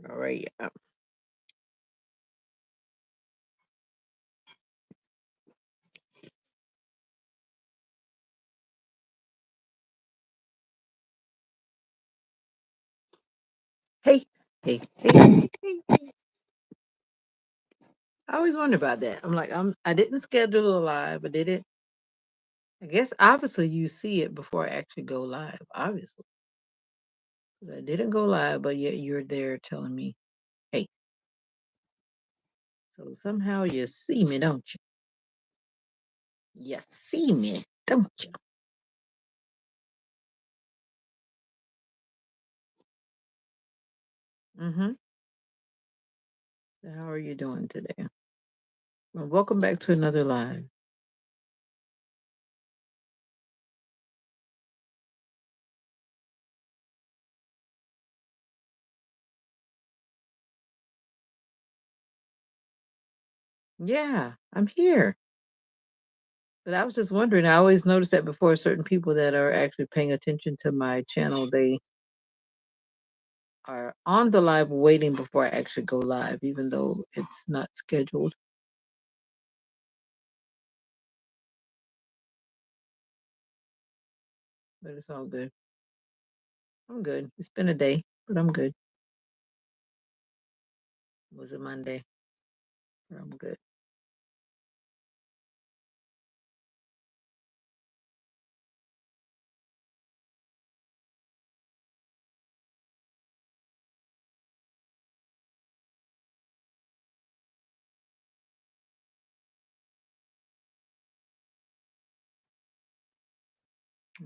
All right. Hey, hey. I always wonder about that. I'm like, I didn't schedule a live, but did it? I guess obviously you see it before I actually go live. Obviously, 'cause I didn't go live, but yet you're there telling me, hey. So somehow you see me, don't you? You see me, don't you? Mm-hmm. So how are you doing today? Well, welcome back to another live. Yeah, I'm here. But I was just wondering, I always notice that before certain people that are actually paying attention to my channel, they are on the live waiting before I actually go live, even though it's not scheduled. But it's all good. I'm good. It's been a day, but I'm good. It was a Monday, but I'm good.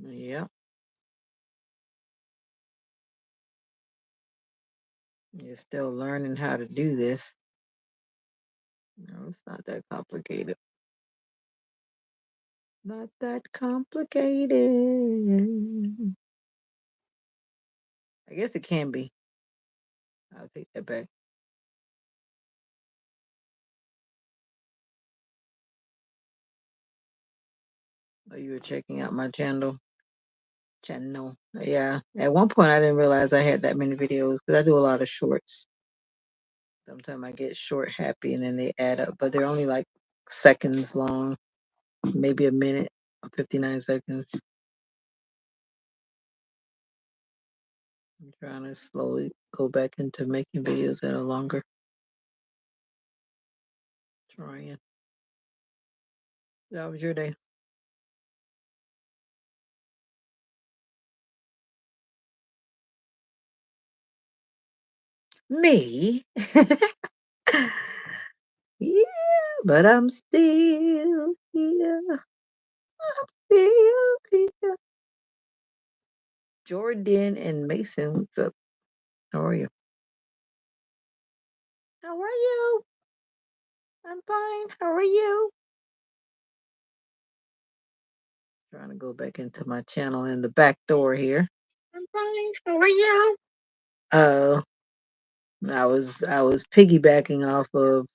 Yeah, you're still learning how to do this. No, it's not that complicated. Not that complicated. I guess it can be. I'll take that back. Oh, you were checking out my channel. Yeah. At one point, I didn't realize I had that many videos because I do a lot of shorts. Sometimes I get short happy and then they add up, but they're only like seconds long, maybe a minute or 59 seconds. I'm trying to slowly go back into making videos that are longer. Trying. How was your day? Me? Yeah, but I'm still here. Still here. Jordan and Mason, what's up? How are you? How are you? I'm fine. How are you? Trying to go back into my channel in the back door here. I'm fine. How are you? Uh, I was piggybacking off of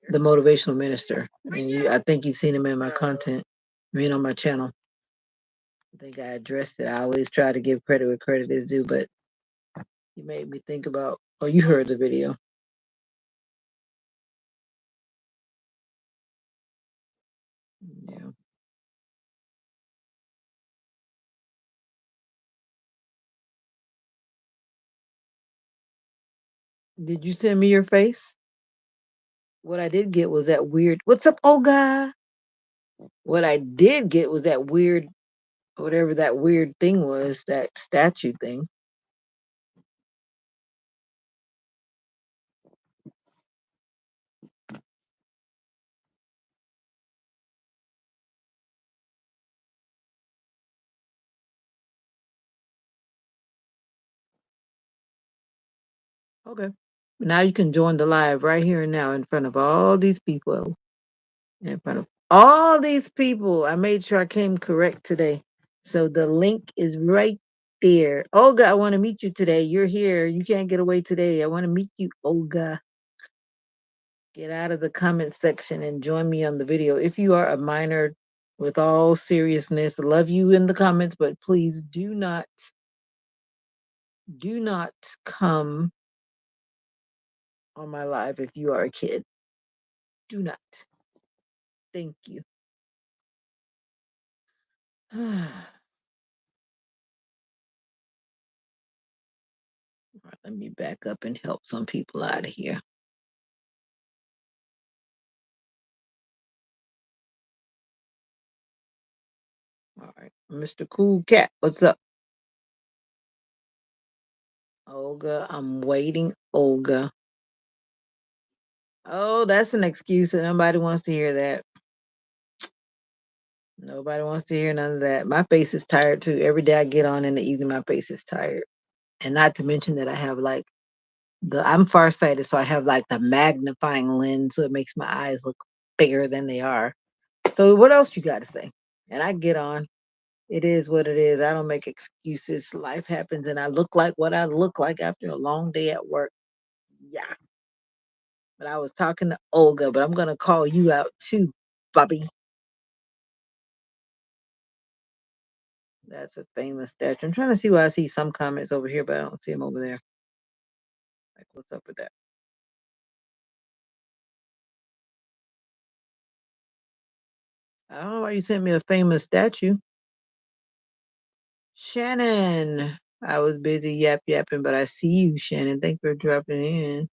the motivational minister, and I think you've seen him in my content. On my channel. I think I addressed it. I always try to give credit where credit is due, but you made me think about. Oh, you heard the video. Yeah. Did you send me your face? What I did get was that weird. What's up, Olga? What I did get was that weird, whatever that weird thing was, that statue thing. Okay. Now you can join the live right here and now in front of all these people. In front of all these people. I made sure I came correct today. So the link is right there. Olga, I want to meet you today. You're here. You can't get away today. I want to meet you, Olga. Get out of the comment section and join me on the video. If you are a minor, with all seriousness, I love you in the comments, but please do not come on my live if you are a kid. Do not. Thank you. All right, let me back up and help some people out of here. All right, Mr. Cool Cat, what's up? Olga, I'm waiting. Olga. Oh, that's an excuse, and nobody wants to hear that. Nobody wants to hear none of that. My face is tired too. Every day I get on in the evening, my face is tired. And not to mention that I have like I'm farsighted, so I have like the magnifying lens, so it makes my eyes look bigger than they are. So what else you got to say? And I get on. It is what it is. I don't make excuses. Life happens, and I look like what I look like after a long day at work. Yeah. But I was talking to Olga, but I'm gonna call you out too, Bobby. That's a famous statue. I'm trying to see why I see some comments over here, but I don't see them over there. Like, what's up with that? I don't know why you sent me a famous statue. Shannon. I was busy yapping, but I see you, Shannon. Thanks for dropping in.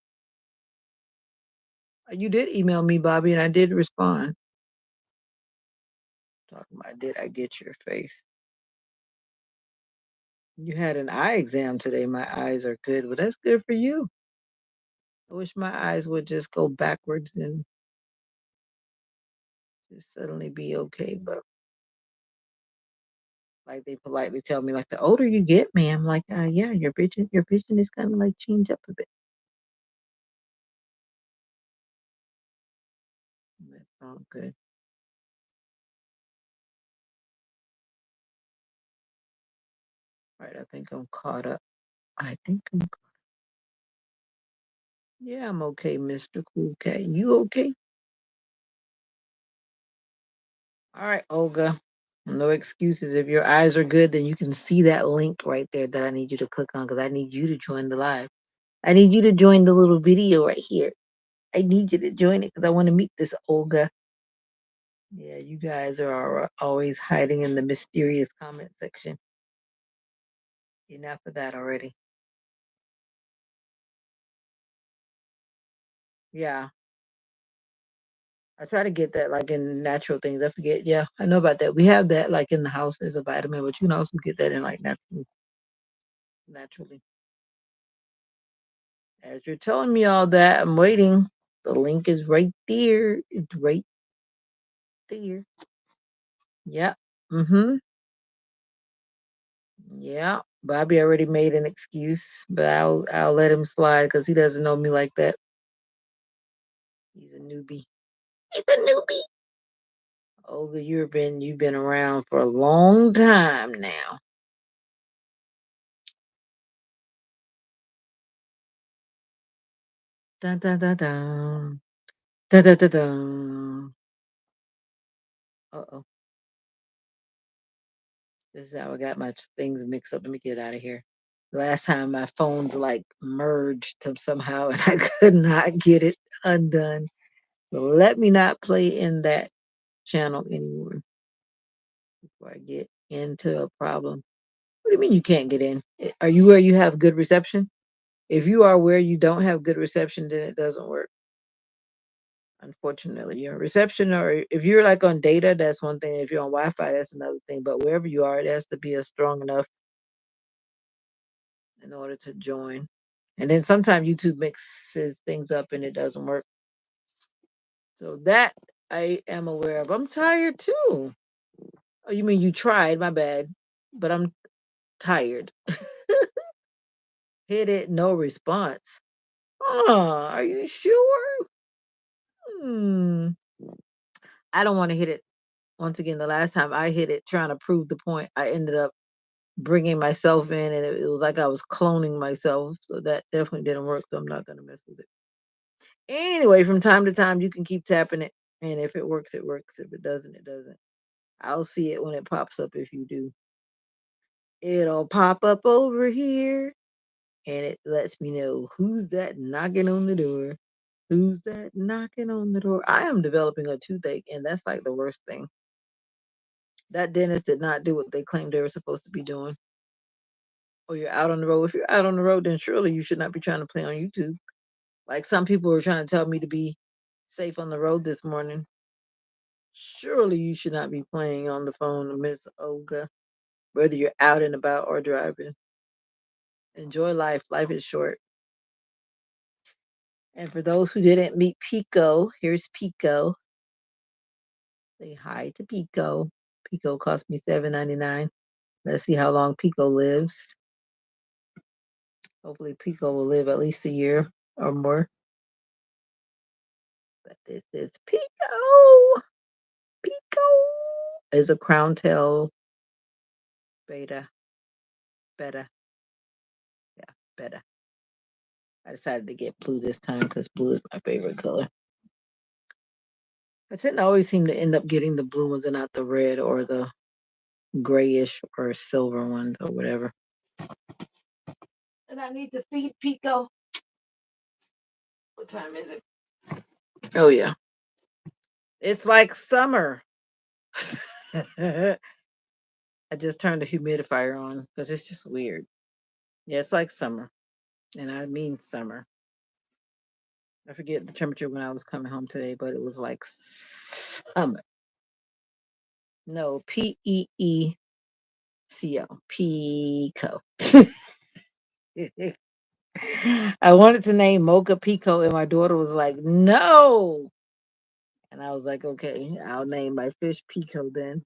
You did email me, Bobby, and I did respond. Talking about did I get your face? You had an eye exam today. My eyes are good. Well, that's good for you. I wish my eyes would just go backwards and just suddenly be okay. But like they politely tell me, like the older you get, man, I'm like, yeah, your vision is kind of like change up a bit. That's all good. All right, I think I'm caught up. I think I'm. Yeah, I'm okay, Mr. Cool Cat. You okay? All right, Olga. No excuses. If your eyes are good, then you can see that link right there that I need you to click on because I need you to join the live. I need you to join the little video right here. I need you to join it because I want to meet this Olga. Yeah, you guys are always hiding in the mysterious comment section. Enough of that already. Yeah, I try to get that like in natural things. I forget. Yeah, I know about that. We have that like in the house as a vitamin, but you can also get that in like naturally. As you're telling me all that, I'm waiting. The link is right there. It's right there. Yeah. Mm-hmm. Yeah. Bobby already made an excuse, but I'll let him slide because he doesn't know me like that. He's a newbie. He's a newbie. Olga, you've been around for a long time now. Dun dun dun dun. Dun dun dun dun. Uh-oh. This is how I got my things mixed up. Let me get out of here. Last time my phones like merged somehow and I could not get it undone. So let me not play in that channel anymore before I get into a problem. What do you mean you can't get in? Are you where you have good reception? If you are where you don't have good reception, then it doesn't work. Unfortunately, your reception, or if you're like on data, that's one thing. If you're on Wi-Fi, that's another thing. But wherever you are, it has to be a strong enough in order to join. And then sometimes YouTube mixes things up and it doesn't work. So that I am aware of. I'm tired too. Oh, you mean you tried? My bad. But I'm tired. Hit it, no response. Are you sure? Hmm. I don't want to hit it. Once again, the last time I hit it trying to prove the point, I ended up bringing myself in and it was like I was cloning myself. So that definitely didn't work. So I'm not going to mess with it. Anyway, from time to time, you can keep tapping it. And if it works, it works. If it doesn't, it doesn't. I'll see it when it pops up if you do. It'll pop up over here and it lets me know who's that knocking on the door. Who's that knocking on the door? I am developing a toothache, and that's like the worst thing. That dentist did not do what they claimed they were supposed to be doing. Or you're out on the road. If you're out on the road, then surely you should not be trying to play on YouTube. Like some people were trying to tell me to be safe on the road this morning. Surely you should not be playing on the phone, Miss Olga, whether you're out and about or driving. Enjoy life. Life is short. And for those who didn't meet Pico, here's Pico. Say hi to Pico. Pico cost me $7.99. Let's see how long Pico lives. Hopefully, Pico will live at least a year or more. But this is Pico. Pico is a crown tail beta. Beta. Yeah, beta. I decided to get blue this time because blue is my favorite color. I tend to always seem to end up getting the blue ones and not the red or the grayish or silver ones or whatever. And I need to feed Pico. What time is it? Oh, yeah. It's like summer. I just turned the humidifier on because it's just weird. Yeah, it's like summer. And I mean summer. I forget the temperature when I was coming home today, but it was like summer. No, Peeco. Pico. I wanted to name Mocha Pico, and my daughter was like, no. And I was like, okay, I'll name my fish Pico then.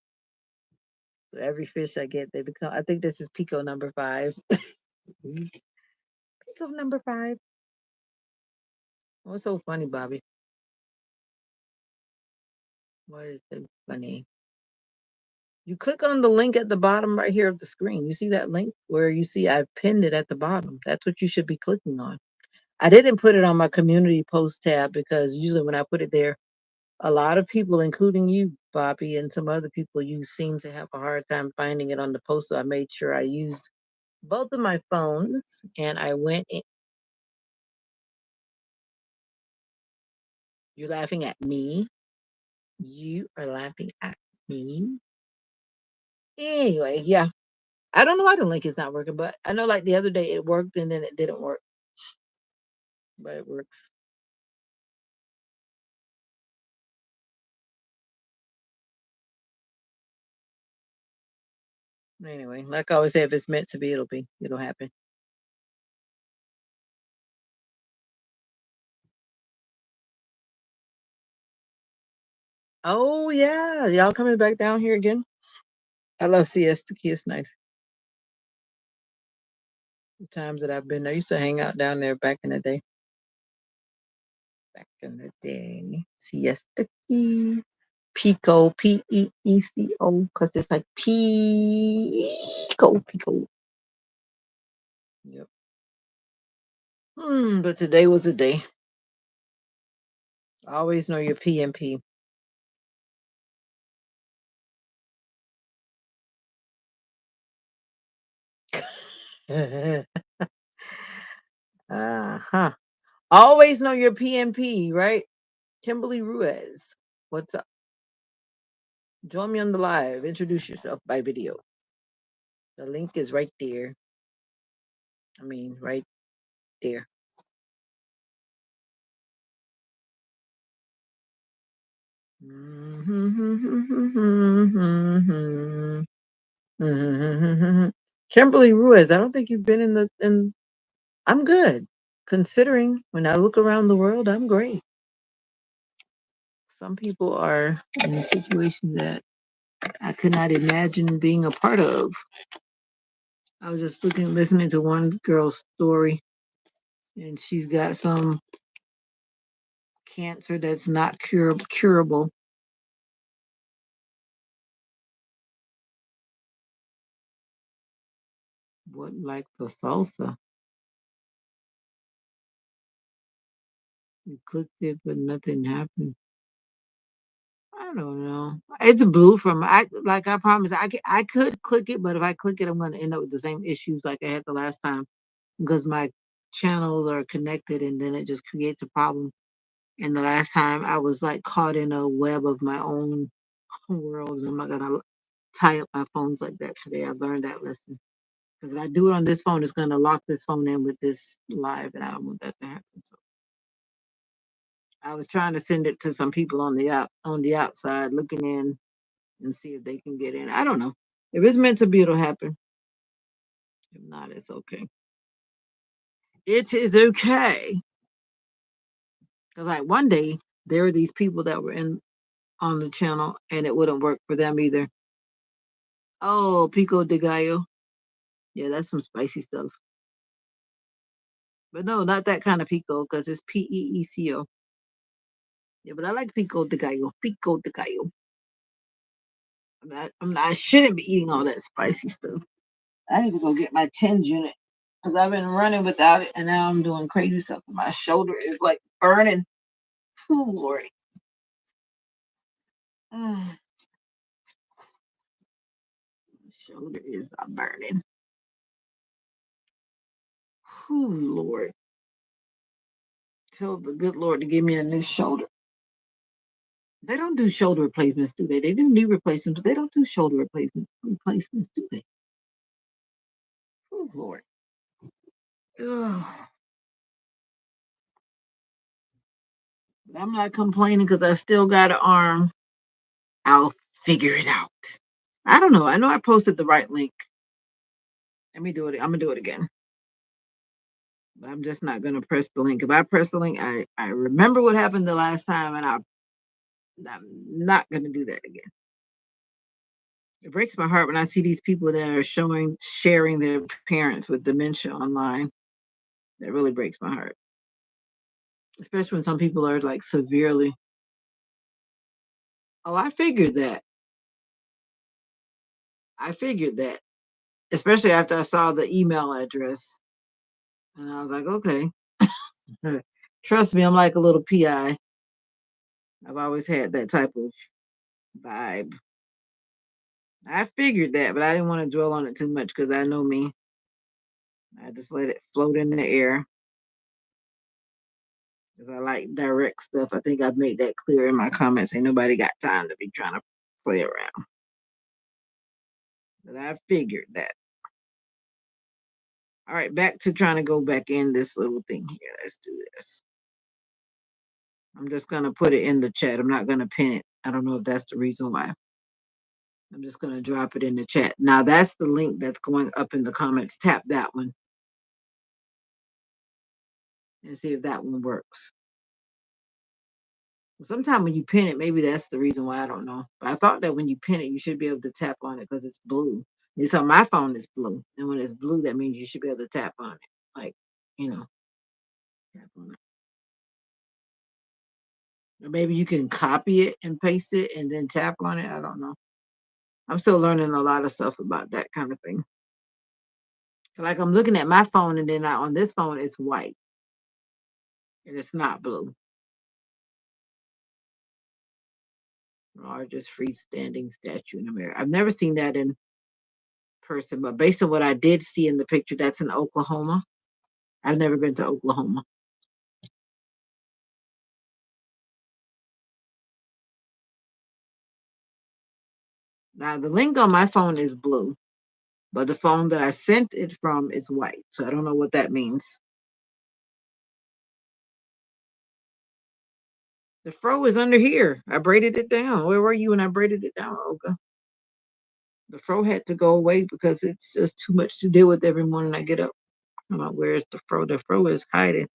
So every fish I get, they become, I think this is Pico number 5. Pico number 5. What's so funny, Bobby? What is so funny? You click on the link at the bottom right here of the screen. You see that link where you see I've pinned it at the bottom. That's what you should be clicking on. I didn't put it on my community post tab because usually when I put it there, a lot of people, including you, Bobby, and some other people, you seem to have a hard time finding it on the post. So I made sure I used both of my phones and I went in. You're laughing at me. You are laughing at me. Anyway, yeah. I don't know why the link is not working, but I know like the other day it worked and then it didn't work, but it works. Anyway, like I always say, if it's meant to be, it'll be. It'll happen. Oh yeah, y'all coming back down here again? I love Siesta Key. It's nice. The times that I've been there, I used to hang out down there back in the day. Back in the day, Siesta Key, Pico, Peeco, because it's like Pico. Yep. But today was a day. Always know your P and P. Uh-huh. Always know your PNP, right? Kimberly Ruiz. What's up? Join me on the live. Introduce yourself by video. The link is right there. I mean, right there. Kimberly Ruiz. I don't think you've been in the in I'm good. Considering when I look around the world, I'm great. Some people are in a situation that I could not imagine being a part of. I was just listening to one girl's story, and she's got some cancer that's not curable. What, like the salsa? You clicked it, but nothing happened. I don't know. It's blue from I like I promise I could click it, but if I click it, I'm gonna end up with the same issues like I had the last time because my channels are connected and then it just creates a problem. And the last time I was like caught in a web of my own world, and I'm not gonna tie up my phones like that today. I've learned that lesson. Because if I do it on this phone, it's gonna lock this phone in with this live, and I don't want that to happen. So I was trying to send it to some people on the outside, looking in and see if they can get in. I don't know. If it's meant to be, it'll happen. If not, it's okay. It is okay. Because like one day there were these people that were in on the channel and it wouldn't work for them either. Oh, pico de gallo. Yeah, that's some spicy stuff. But no, not that kind of pico because it's Peeco. Yeah, but I like pico de gallo. Pico de gallo. I shouldn't be eating all that spicy stuff. I need to go get my 10 unit because I've been running without it and now I'm doing crazy stuff. My shoulder is like burning. Oh, Lordy. My shoulder is burning. Oh, Lord. Tell the good Lord to give me a new shoulder. They don't do shoulder replacements, do they? They do knee replacements, but they don't do shoulder replacements, do they? Oh, Lord. Ugh. But I'm not complaining because I still got an arm. I'll figure it out. I don't know. I know I posted the right link. Let me do it. I'm going to do it again. But I'm just not going to press the link. If I press the link, I remember what happened the last time, and I'm not going to do that again. It breaks my heart when I see these people that are sharing their parents with dementia online. That really breaks my heart. Especially when some people are like severely. Oh, I figured that. I figured that. Especially after I saw the email address. And I was like, okay. Trust me, I'm like a little PI. I've always had that type of vibe. I figured that, but I didn't want to dwell on it too much because I know me. I just let it float in the air because I like direct stuff. I think I've made that clear in my comments. Ain't nobody got time to be trying to play around. But I figured that. All right, back to trying to go back in this little thing here. Let's do this. I'm just going to put it in the chat. I'm not going to pin it. I don't know if that's the reason why. I'm just going to drop it in the chat. Now, that's the link that's going up in the comments. Tap that one and see if that one works. Sometimes when you pin it, maybe that's the reason why. I don't know. But I thought that when you pin it, you should be able to tap on it because it's blue. It's on my phone, it's blue. And when it's blue, that means you should be able to tap on it. Like, you know, tap on it. Or maybe you can copy it and paste it and then tap on it. I don't know. I'm still learning a lot of stuff about that kind of thing. Like I'm looking at my phone and then on this phone, it's white and it's not blue. Largest freestanding statue in America. I've never seen that in person, but based on what I did see in the picture, that's in Oklahoma. I've never been to Oklahoma. Now the link on my phone is blue, but the phone that I sent it from is white. So I don't know what that means. The fro is under here. I braided it down. Where were you when I braided it down, Olga? The fro had to go away because it's just too much to deal with every morning I get up. I'm like, where's the fro? The fro is hiding.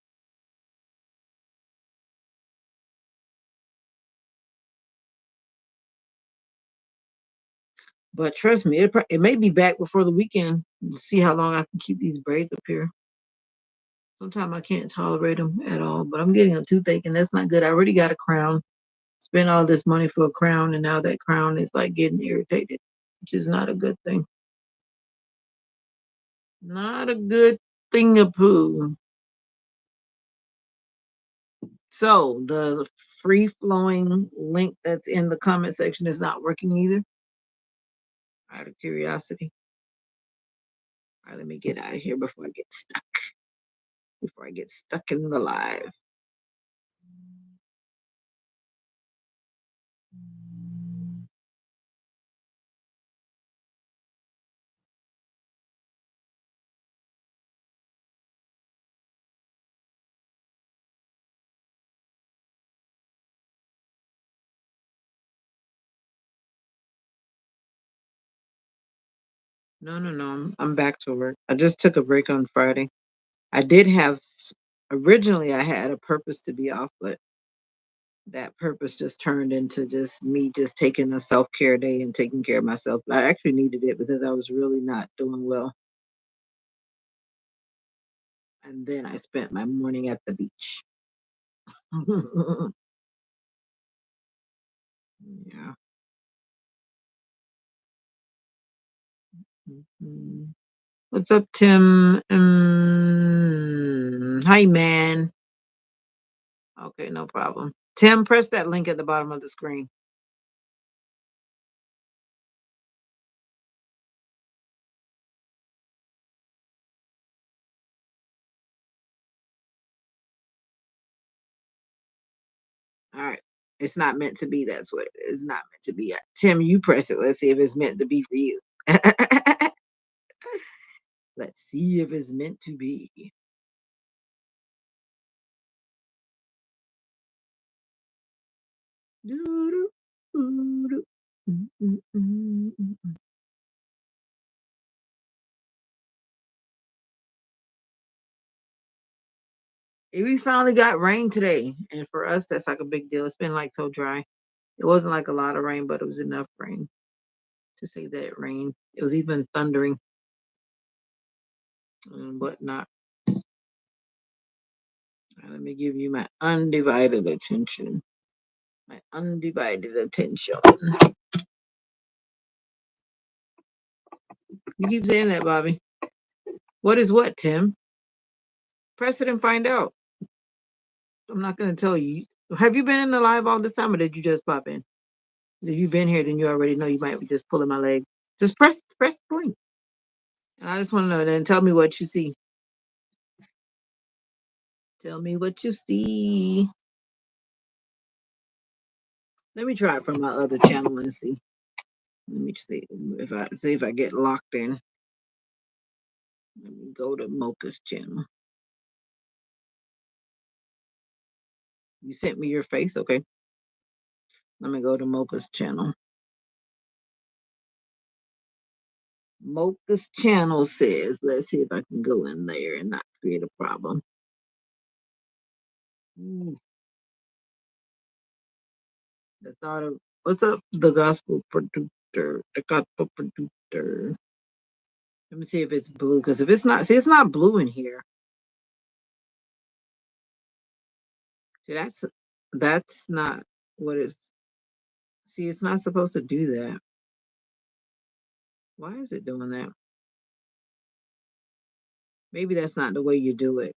But trust me, it may be back before the weekend. We'll see how long I can keep these braids up here. Sometimes I can't tolerate them at all, but I'm getting a toothache, and that's not good. I already got a crown. Spent all this money for a crown, and now that crown is like getting irritated, which is not a good thing. Not a good thing of poo. So the free flowing link that's in the comment section is not working either. Out of curiosity. All right, let me get out of here before I get stuck. before I get stuck in the live. No, no, no. I'm back to work. I just took a break on Friday. I did have originally I had a purpose to be off, but that purpose just turned into just me just taking a self-care day and taking care of myself. I actually needed it because I was really not doing well. And then I spent my morning at the beach. Yeah. Mhm. What's up, Tim? Hi, man. Okay, no problem. Tim, press that link at the bottom of the screen. All right. It's not meant to be. That's what it is. It's not meant to be. Tim, you press it. Let's see if it's meant to be for you. Let's see if it's meant to be. Doo-doo, doo-doo. Mm, mm, mm, mm. We finally got rain today, and for us, that's like a big deal. It's been like so dry. It wasn't like a lot of rain, but it was enough rain to say that it rained. It was even thundering and whatnot. Let me give you my undivided attention. My undivided attention. You keep saying that, Bobby. What is what, Tim? Press it and find out. I'm not going to tell you. Have you been in the live all this time, or did you just pop in? If you've been here, then you already know you might be just pulling my leg. Just press the link. And I just want to know. Then tell me what you see. Tell me what you see. Let me try it from my other channel and see. Let me see if I get locked in. Let me go to Mocha's channel. You sent me your face, okay? Let me go to Mocha's channel. Mocha's channel says, let's see if I can go in there and not create a problem. Mm, the thought of what's up, the gospel producer, the gospel producer. Let me see if it's blue, because if it's not, see, it's not blue in here. See, that's not what it's. See, it's not supposed to do that. Why is it doing that? Maybe that's not the way you do it.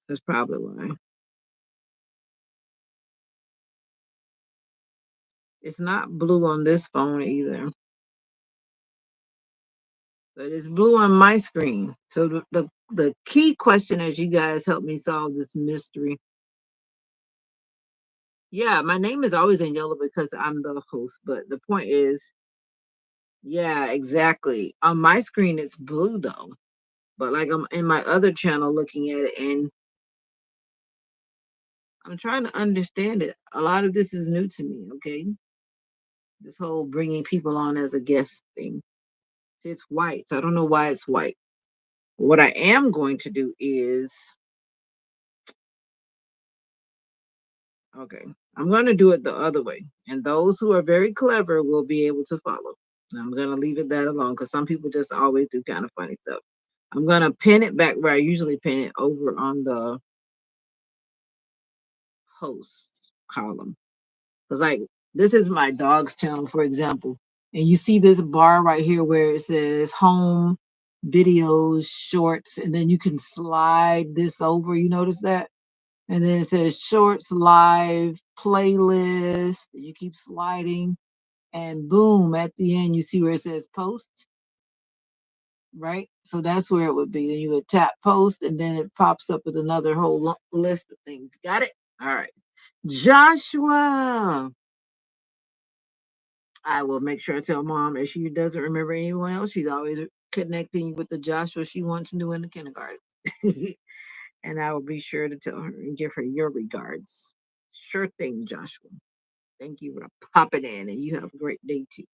That's probably why. It's not blue on this phone either, but it's blue on my screen. So the key question is, you guys help me solve this mystery. Yeah, my name is always in yellow because I'm the host, but the point is, yeah, exactly. On my screen, it's blue though. But like I'm in my other channel looking at it, and I'm trying to understand it. A lot of this is new to me, okay? This whole bringing people on as a guest thing. It's white, so I don't know why it's white. What I am going to do is, okay, I'm going to do it the other way. And those who are very clever will be able to follow. I'm going to leave it that alone because some people just always do kind of funny stuff. I'm going to pin it back where I usually pin it, over on the host column. Because, like, this is my dog's channel, for example. And you see this bar right here where it says home, videos, shorts, and then you can slide this over. You notice that? And then it says shorts, live, playlist. You keep sliding, and boom, at the end, you see where it says post. right? So that's where it would be. Then you would tap post, and then it pops up with another whole list of things. Got it? All right. Joshua. I will make sure I tell mom if she doesn't remember anyone else. She's always connecting with the Joshua she once knew in the kindergarten. And I will be sure to tell her and give her your regards. Sure thing, Joshua. Thank you for popping in, and you have a great day too.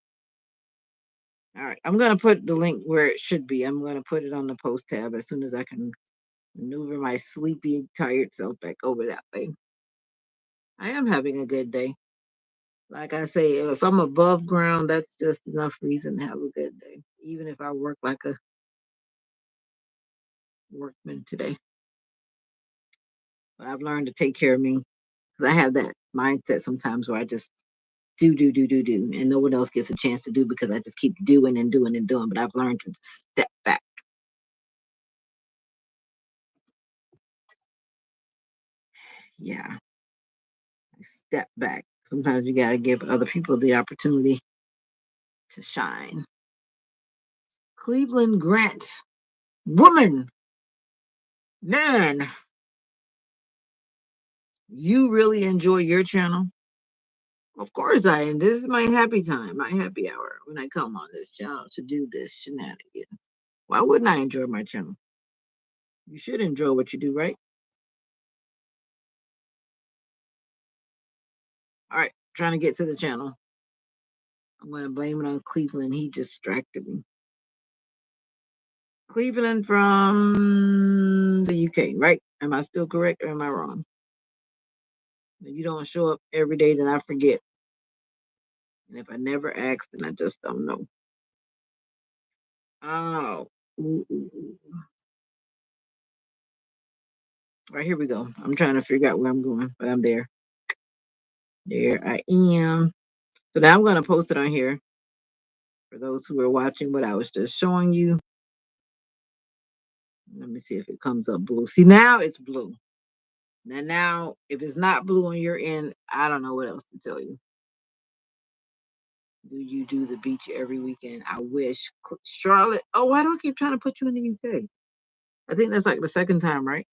All right, I'm going to put the link where it should be. I'm going to put it on the post tab as soon as I can maneuver my sleepy, tired self back over that way. I am having a good day. Like I say, if I'm above ground, that's just enough reason to have a good day, even if I work like a workman today. But I've learned to take care of me because I have that mindset sometimes where I just do, and no one else gets a chance to do because I just keep doing and doing and doing. But I've learned to step back. Yeah, I step back. Sometimes you got to give other people the opportunity to shine. Cleveland Grant, woman, man, you really enjoy your channel? Of course I am. This is my happy time, my happy hour when I come on this channel to do this shenanigan. Why wouldn't I enjoy my channel? You should enjoy what you do, right? All right, trying to get to the channel. I'm going to blame it on Cleveland. He distracted me. Cleveland from the UK, right? Am I still correct or am I wrong? If you don't show up every day, then I forget. And if I never ask, then I just don't know. Oh, ooh, ooh, ooh. All right, here we go. I'm trying to figure out where I'm going, but I'm there. There I am. So now I'm going to post it on here for those who are watching what I was just showing you. Let me see if it comes up blue. See, now it's blue. Now, if it's not blue on your end, I don't know what else to tell you. Do you do the beach every weekend? I wish. Charlotte. Oh, why do I keep trying to put you in the UK? I think that's like the second time, right?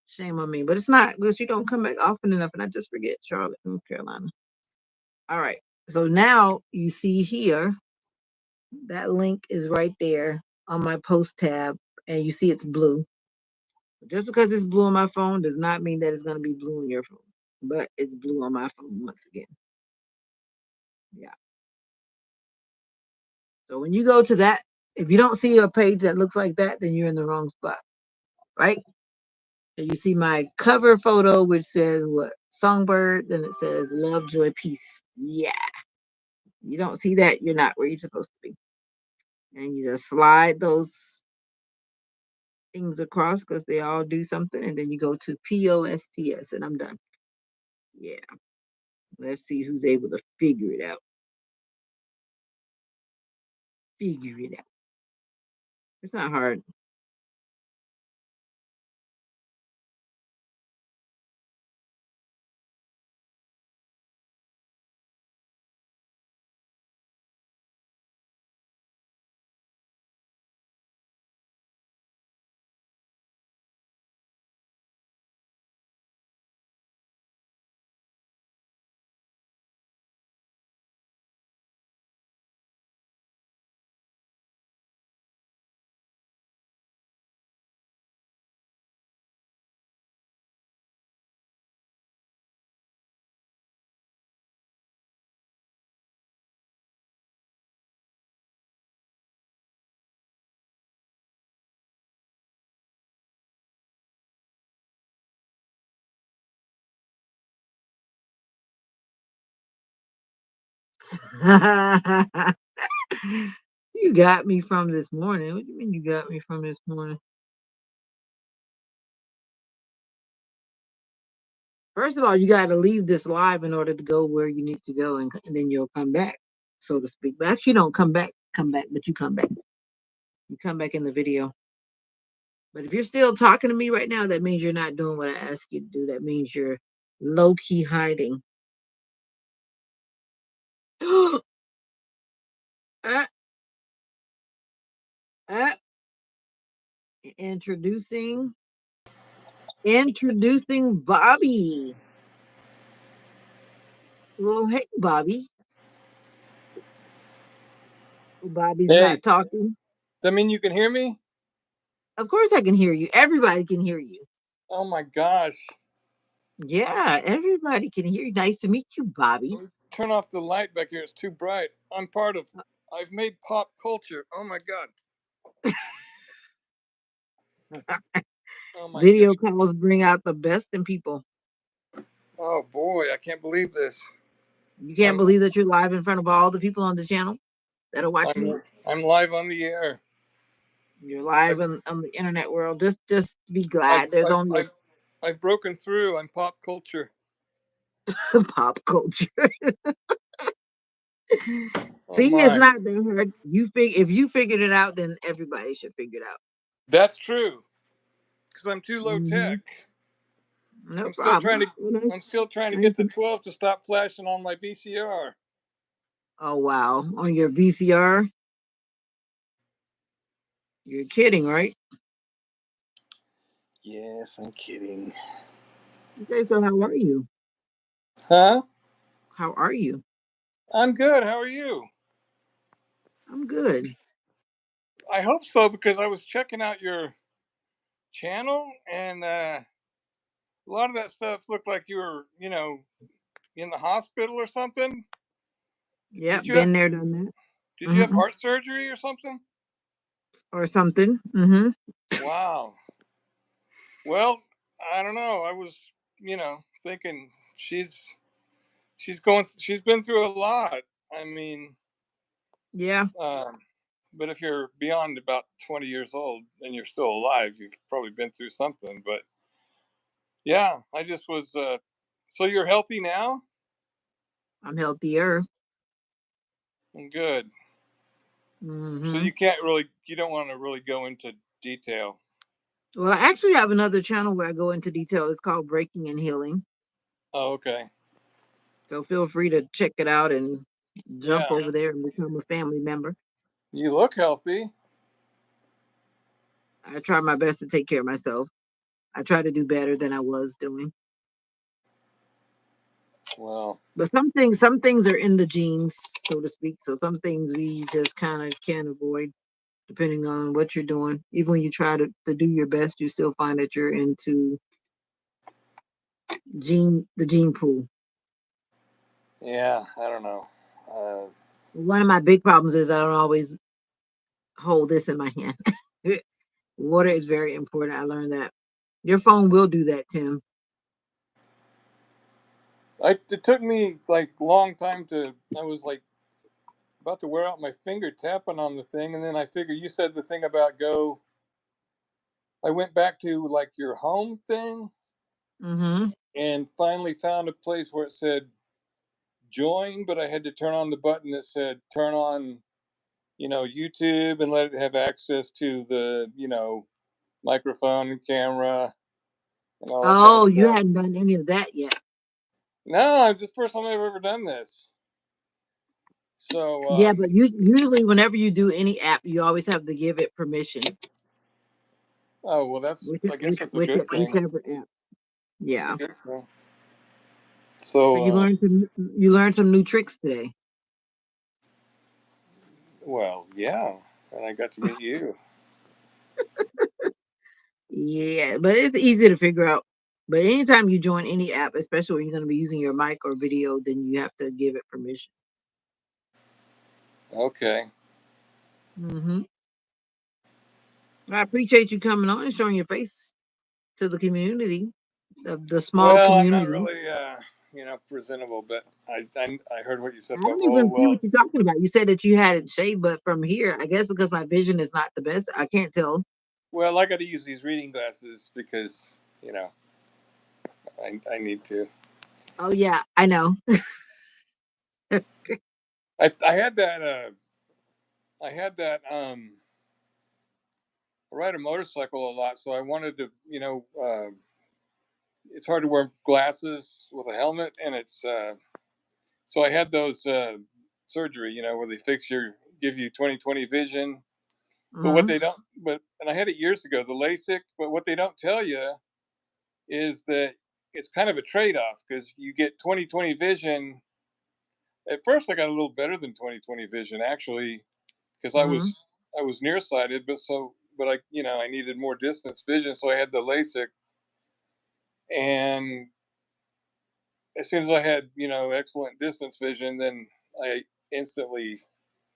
Shame on me, but it's not because you don't come back often enough, and I just forget Charlotte, North Carolina. All right. So now you see here that link is right there on my post tab, and you see it's blue. Just because it's blue on my phone does not mean that it's going to be blue on your phone, but it's blue on my phone once again. Yeah. So when you go to that, if you don't see a page that looks like that, then you're in the wrong spot, right? And you see my cover photo, which says what? Songbird. Then it says love, joy, peace. Yeah. You don't see that, you're not where you're supposed to be. And you just slide those things across because they all do something. And then you go to POSTS, and I'm done. Yeah. Let's see who's able to figure it out. Figure it out. It's not hard. You got me from this morning. What do you mean you got me from this morning? First of all, you got to leave this live in order to go where you need to go, and then you'll come back, so to speak. But actually, don't come back, but you come back. You come back in the video. But if you're still talking to me right now, that means you're not doing what I asked you to do. That means you're low key hiding. Introducing Bobby. Well, hey, Bobby. Bobby's Hey, not talking. does that mean you can hear me? Of course, I can hear you. Everybody can hear you. Oh my gosh. Yeah, everybody can hear you. Nice to meet you, Bobby. Let me turn off the light back here. It's too bright. I've made pop culture. Oh my God. Oh my Video gosh. calls bring out the best in people. Oh boy, I can't believe this. You can't I'm believe that you're live in front of all the people on the channel that are watching you. I'm live on the air. You're live I've on the internet world. Just be I've glad. There's I've only I've, I've broken through. I'm pop culture. a pop culture. Oh See, it's my. not that hard. If you figured it out, then everybody should figure it out. That's true. Because I'm too low Hmm. tech. No I'm still trying problem. to I'm still trying to Nice get the 12 to stop flashing on my VCR. Oh wow, on your VCR. You're kidding, right? Yes, I'm kidding. Okay, so how are you? Huh? How are you? I'm good. How are you? I'm good. I hope so because I was checking out your channel and a lot of that stuff looked like you were, in the hospital or something. Yeah, Did you have been there, done that. Did you have Hmm. heart surgery or something? Or something. Hmm. Wow. Well, I don't know. I was, thinking she's been through a lot. I mean, Yeah, um, but if you're beyond about 20 years old and you're still alive, you've probably been through something. But yeah, I just was. So you're healthy now? I'm healthier. Good. So Hmm. you don't want to really go into detail. Well, I actually have another channel where I go into detail. It's called Breaking and Healing. Oh, okay. So feel free to check it out and jump Yeah. over there and become a family member. You look healthy. I try my best to take care of myself. I try to do better than I was doing. Well, But some things are in the genes, so to speak. So some things we just kind of can't avoid, depending on what you're doing. Even when you try to do your best, you still find that you're into the gene pool. yeah, I don't know. Uh, One of my big problems is I don't always hold this in my hand. Water is very important. I learned that. Your phone will do that, Tim. it took me like a long time to. I was like about to wear out my finger tapping on the thing, and then I figured you said the thing about go. I went back to like your home thing, Mm-hmm. and finally found a place where it said join, but I had to turn on the button that said turn on, YouTube and let it have access to the, microphone and camera and all that kind of Oh, you stuff. hadn't done any of that yet. No, it's the first time I've ever done this. So, Yeah, but you usually whenever you do any app, you always have to give it permission. oh well, I guess that's a good thing. Whichever app. That's a Yeah. good thing. So So, you learned some new tricks today. well, yeah, and I got to meet you. Yeah, but it's easy to figure out. But anytime you join any app, especially when you're going to be using your mic or video, then you have to give it permission. Okay. Hmm. I appreciate you coming on and showing your face to the community, the small Well, I'm not community. really, presentable, but I heard what you said I about, don't oh even see well. what you're talking about. You said that you had it shaved, but from here, I guess because my vision is not the best, I can't tell. Well, I got to use these reading glasses because I need to. Oh yeah, I know. I had that I ride a motorcycle a lot, so I wanted to it's hard to wear glasses with a helmet, and it's so I had those surgery, where they give you 20/20 vision, But what Mm-hmm. they don't, but and I had it years ago, the LASIK. But what they don't tell you is that it's kind of a trade-off because you get 20/20 vision. At first, I got a little better than 20/20 vision actually, because Mm-hmm. I was nearsighted, but I needed more distance vision, so I had the LASIK, and as soon as I had excellent distance vision, then I instantly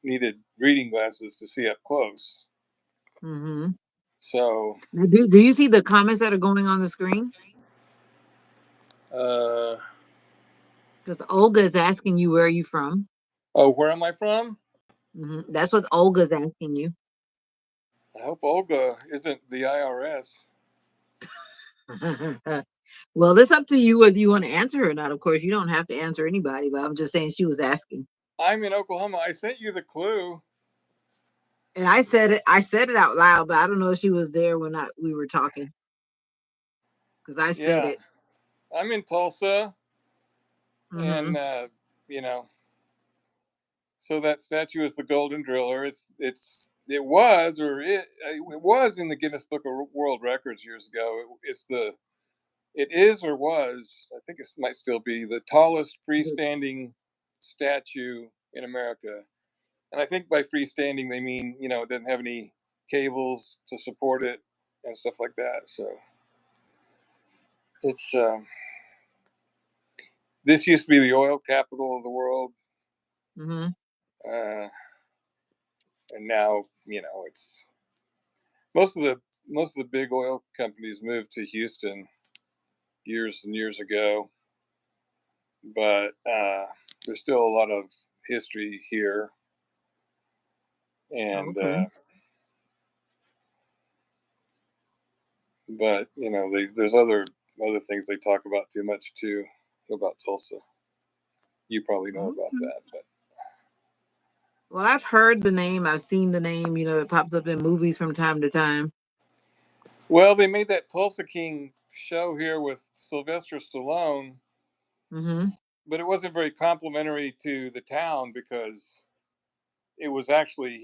needed reading glasses to see up close. Mm-hmm. So, Now, do you see the comments that are going on the screen? uh, Because Olga is asking you where are you from. oh, where am I from? That's what Olga's asking you. I hope Olga isn't the IRS. Well, it's up to you whether you want to answer her or not. Of course, you don't have to answer anybody, but I'm just saying she was asking. I'm in Oklahoma. I sent you the clue. And I said it. I said it out loud, but I don't know if she was there when we were talking because I said Yeah, it. I'm in Tulsa, Mm-hmm. and you know, so that statue is the Golden Driller. It was it was in the Guinness Book of World Records years ago. It is or was, I think it might still be, the tallest freestanding statue in America. And I think by freestanding they mean it doesn't have any cables to support it and stuff like that. So it's this used to be the oil capital of the world, Mm-hmm. uh, and now it's most of the most of the big oil companies moved to Houston years and years ago, but there's still a lot of history here, and Okay. but there's other things they talk about too much too about Tulsa. You probably know about Okay. that, but Well, I've heard the name. I've seen the name. It pops up in movies from time to time. well, they made that Tulsa King show here with Sylvester Stallone, Mm-hmm. but it wasn't very complimentary to the town because he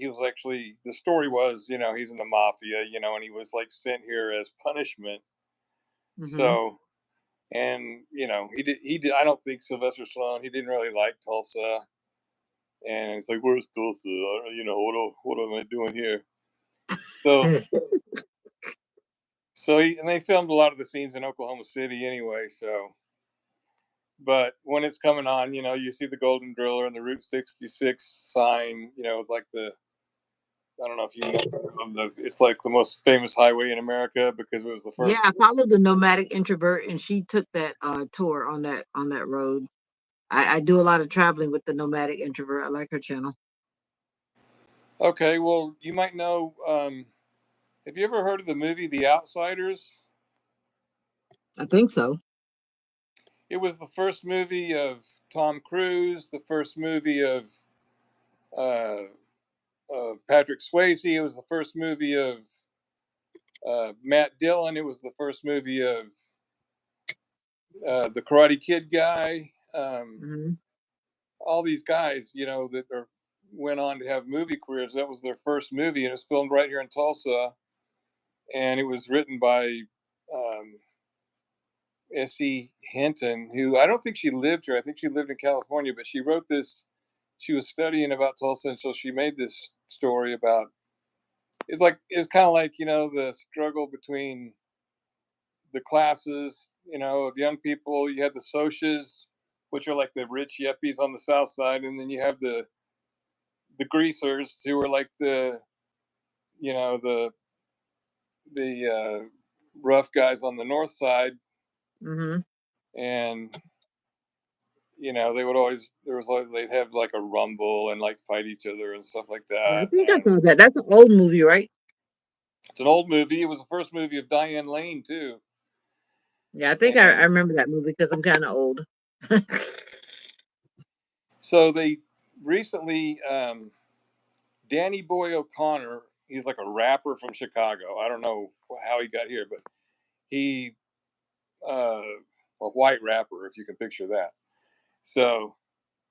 was actually the story was he's in the mafia, and he was like sent here as punishment. Mm-hmm. So, and he did I don't think Sylvester Stallone, he didn't really like Tulsa, and it's like, where's Tulsa? What am I doing here? So and they filmed a lot of the scenes in Oklahoma City anyway. So, but when it's coming on, you see the Golden Driller and the Route 66 sign. Like the I don't know if you know it's like the most famous highway in America because it was the Yeah, first. I followed the nomadic introvert, and she took that tour on that road. I do a lot of traveling with the nomadic introvert. I like her channel. Okay, well, you might know. Have you ever heard of the movie The Outsiders? I think so. It was the first movie of Tom Cruise, the first movie uh, of Patrick Swayze. It was the first movie of Matt Dillon. It was the first movie of the Karate Kid guy. Hmm. All these guys, went on to have movie careers. That was their first movie, and it's filmed right here in Tulsa. And it was written by um, S.E. Hinton, who I don't think she lived here. I think she lived in California, but she wrote this. She was studying about Tulsa, and so she made this story about. It's kind of like the struggle between the classes, of young people. You had the socias, which are like the rich yuppies on the south side, and then you have the greasers who are like the rough guys on the north side, Hmm. and they would always there was like they'd have like a rumble and like fight each other and stuff like Yeah, I that. think I And saw that. That's an old movie, right? it's an old movie. It was the first movie of Diane Lane too. Yeah, I think I And remember that movie because I'm kind of old. so they recently Danny Boy O'Connor, he's like a rapper from Chicago. I don't know how he got here, but he uh, a white rapper, if you can picture that. So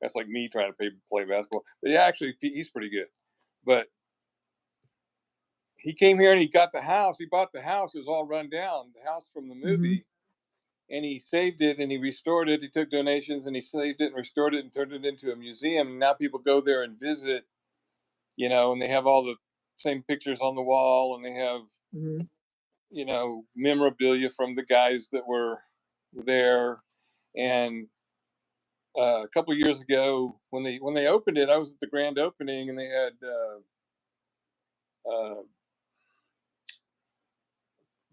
that's like me trying to play basketball. But yeah, actually, he's pretty good. But he came here and he got the house. He bought the house. It was all run down, the house from the Mhm. movie, and he saved it and he restored it. He took donations and he saved it and restored it and turned it into a museum. And now people go there and visit, and they have all the same pictures on the wall, and they have, Mhm. memorabilia from the guys that were there. And a couple of years ago, when they opened it, I was at the grand opening, and they had uh,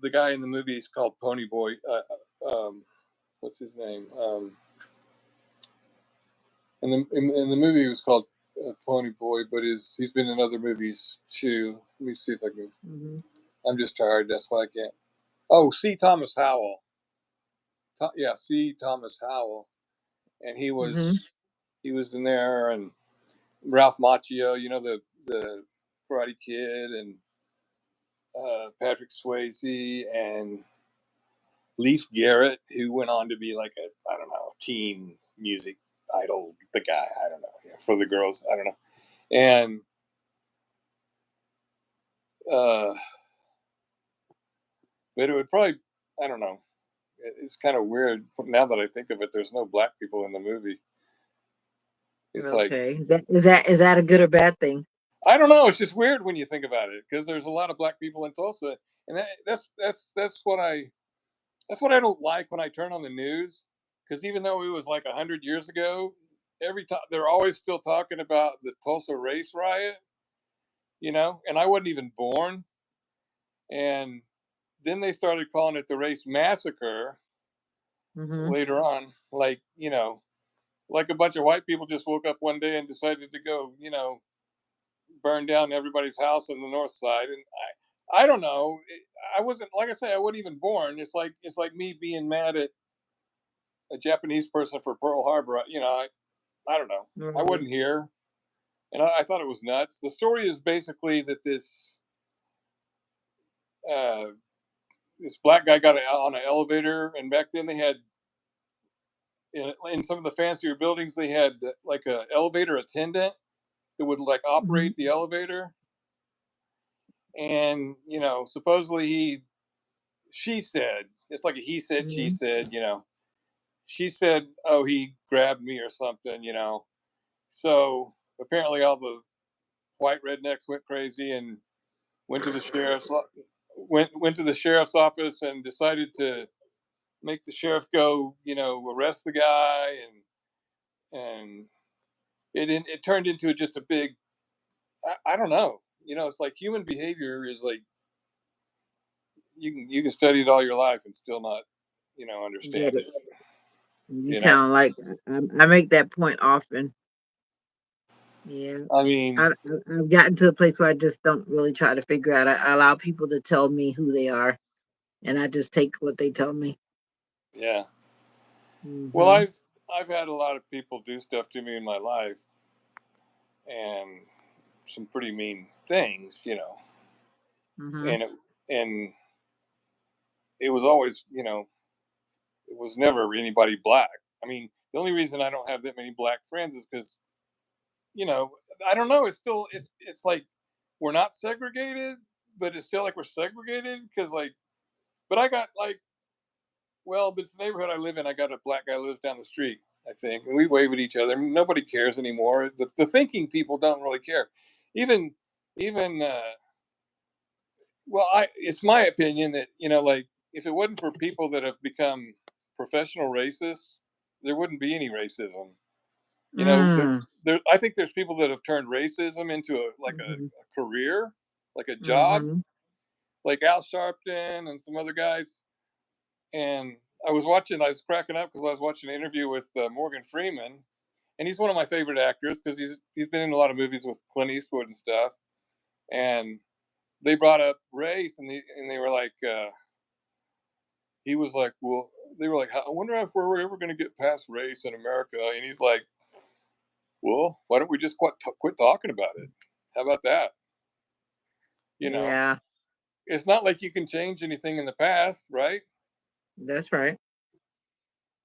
the guy in the movie is called Pony Boy. What's his name? In the movie, he was called Pony Boy, but he's been in other movies too. Let me see if I can. Mhm. I'm just tired. That's why I can't. Oh, C. Thomas Howell. Yeah, C. Thomas Howell, and he Mhm. was he was in there, and Ralph Macchio, the Karate Kid, and Patrick Swayze, and Leif Garrett, who went on to be like a, I don't know, teen music idol, the guy, I don't know, for the girls, I don't know. And uh, but it would probably, I don't know. It's kind of weird now that I think of it. There's no black people in the movie. It's like, Okay. Is that a good or bad thing? I don't know. It's just weird when you think about it, because there's a lot of black people in Tulsa, and that's what I don't like when I turn on the news, because even though it was like 100 years ago, every time they're always still talking about the Tulsa race riot, and I wasn't even born, and then they started calling it the race massacre Mhm. later on, like a bunch of white people just woke up one day and decided to go, burn down everybody's house on the north side, and I don't know. I wasn't, like I say, I wasn't even born. It's like me being mad at a Japanese person for Pearl Harbor. I don't know. I Right. wasn't here, and I thought it was nuts. The story is basically that uh, this black guy got on an elevator, and back then they had in some of the fancier buildings they had like a elevator attendant that would like Mhm. operate the elevator, and supposedly she said, it's like a he said she Mhm. said, she said, oh, he grabbed me or something, so apparently all the white rednecks went crazy and went to the sheriff's went to the sheriff's office and decided to make the sheriff go, arrest the guy, and it turned into just a big, I don't know, it's like human behavior is like you can study it all your life and still not, understand Get it. it. You You know, sound like I make that point often. Yeah. I mean, I've gotten to a place where I just don't really try to figure out. I allow people to tell me who they are, and I just take what they tell me. yeah. Well, Mhm. I've had a lot of people do stuff to me in my life, and some pretty mean things, Mhm. and and it was always, it was never anybody black. I mean, the only reason I don't have that many black friends is because, you know, I don't know. It's like we're not segregated, but it's still like we're segregated because like. But I got like, well, this neighborhood I live in, I got a black guy who lives down the street. I think, and we wave at each other. I mean, nobody cares anymore. The thinking people don't really care. Even even well, I it's my opinion that, like, if it wasn't for people that have become professional racists, there wouldn't be any racism. You know, Mm. I think there's people that have turned racism into Mhm. a career, like a job, Mhm. like Al Sharpton and some other guys. And I was cracking up because I was watching an interview with Morgan Freeman, and he's one of my favorite actors because he's been in a lot of movies with Clint Eastwood and stuff. And they brought up race, and they were like, he was like, well, they were like, I wonder if we're ever going to get past race in America. And he's like, well, why don't we just quit talking about it? How about that? You know, Yeah, it's not like you can change anything in the past, right? that's right.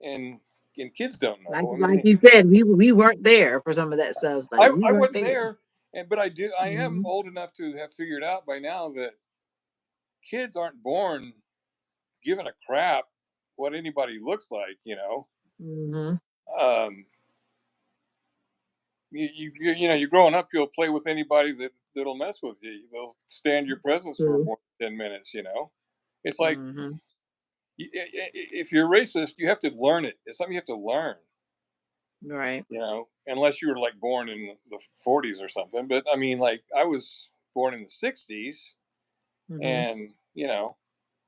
And and kids don't Like know. I like mean, you said, we weren't there for some of that stuff. Like we I weren't wasn't there. there, But I am Mm-hmm. old enough to have figured out by now that kids aren't born giving a crap what anybody looks like. Mm-hmm. Um, you're growing up. You'll play with anybody that'll mess with you. They'll stand your presence for True. more than 10 minutes. It's like Mm-hmm. if you're racist, you have to learn it. It's something you have to learn. Right. Unless you were like born in the 40s or something. But I mean, like I was born in the 60s, Mm-hmm. and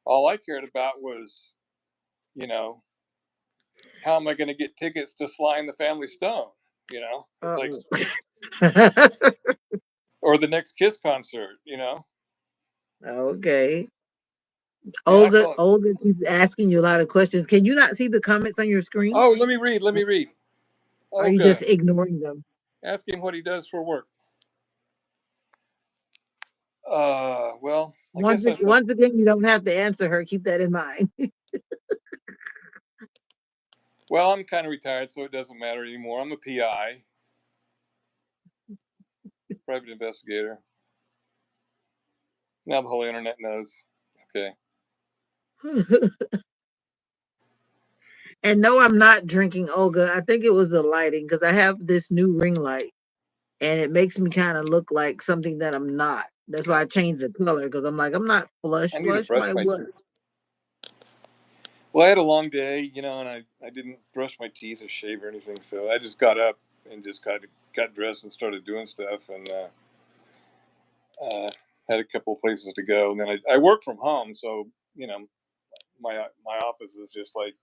all I cared about was you know how am I going to get tickets to Sly and the Family Stone? It's like, Oh. or the next Kiss concert. Okay. Man, I Olga, felt. Olga keeps asking you a lot of questions. Can you not see the comments on your screen? Oh, let me read. Let me read. Or are you Olga, just ignoring them? ask him what he does for work. Well, I Once, guess that's once again, you don't have to answer her. Keep that in mind. well, I'm kind of retired, so it doesn't matter anymore. I'm a PI, private investigator. Now the whole internet knows. Okay. And no, I'm not drinking Olga. I think it was the lighting because I have this new ring light and it makes me kind of look like something that I'm not. That's why I God, changed the color because I'm like, I'm not flush. I need to Flush brush my my what? teeth. Well, I had a long day, and I didn't brush my teeth or shave or anything, so I just got up and just got dressed and started doing stuff, and had a couple of places to go. And then I work from home, so my office is just like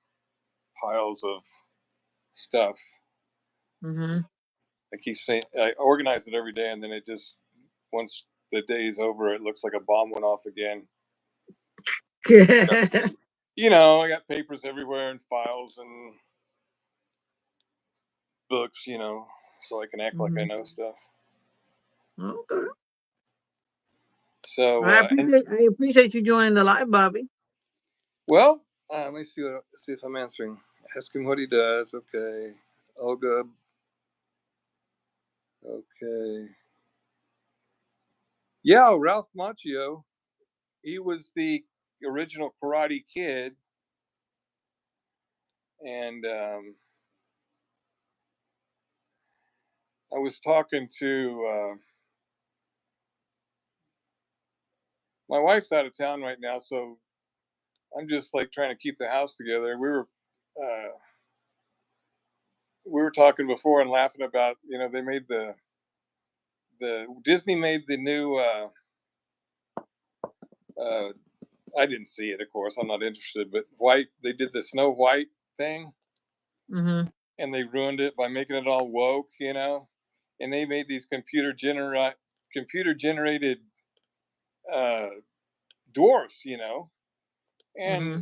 piles of stuff. Mm-hmm. I keep saying I organize it every day, and then it just once the day's over, it looks like a bomb went off again. I got papers everywhere and files and books, so I can act like I Hmm. know stuff. Okay. So, I appreciate you joining the live, Bobby. well, let me see if I'm answering. Ask him what he does. Okay, Olga. Okay, yeah, Ralph Macchio. He was the original Karate Kid, and I was talking to my wife's out of town right now, so I'm just like trying to keep the house together. Uh, we were talking before and laughing about they made the Disney made the new uh, I didn't see it, of course I'm not interested, but white they did the Snow White thing, Mm-hmm. and they ruined it by making it all woke, and they made these computer generated uh, dwarfs, and Mm-hmm.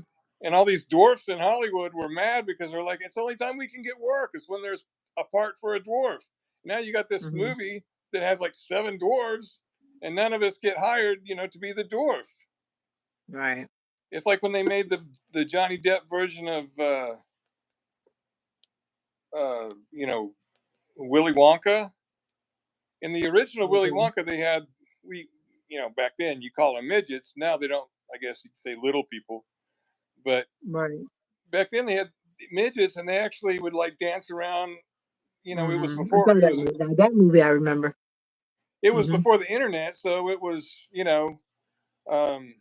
all these dwarfs in Hollywood were mad because they're like, it's the only time we can get work is when there's a part for a dwarf. Now you got this Mm-hmm. movie that has like seven dwarves, and none of us get hired, to be the dwarf. Right. It's like when they made the Johnny Depp version of Willy Wonka. In the original Willy Okay. Wonka, they had we back then you call them midgets. Now they don't. I guess you could say little people, but Right. back then they had midgets, and they actually would like dance around. It was Mm-hmm. I before saw that movie. That movie I remember. Mm-hmm. the internet, so it was um,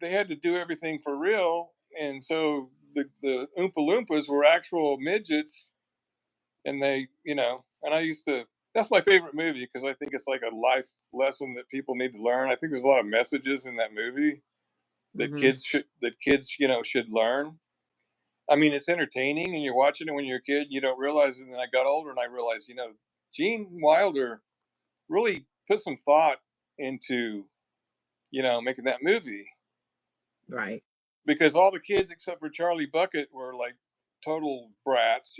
they had to do everything for real, and so the Oompa Loompas were actual midgets, and and I used to. That's my favorite movie because I think it's like a life lesson that people need to learn. I think there's a lot of messages in that movie Mm-hmm. that kids should learn. I mean, it's entertaining, and you're watching it when you're a kid. You don't realize it. And then I got older, and I realized, Gene Wilder really put some thought into, making that movie Right. because all the kids except for Charlie Bucket were like total brats,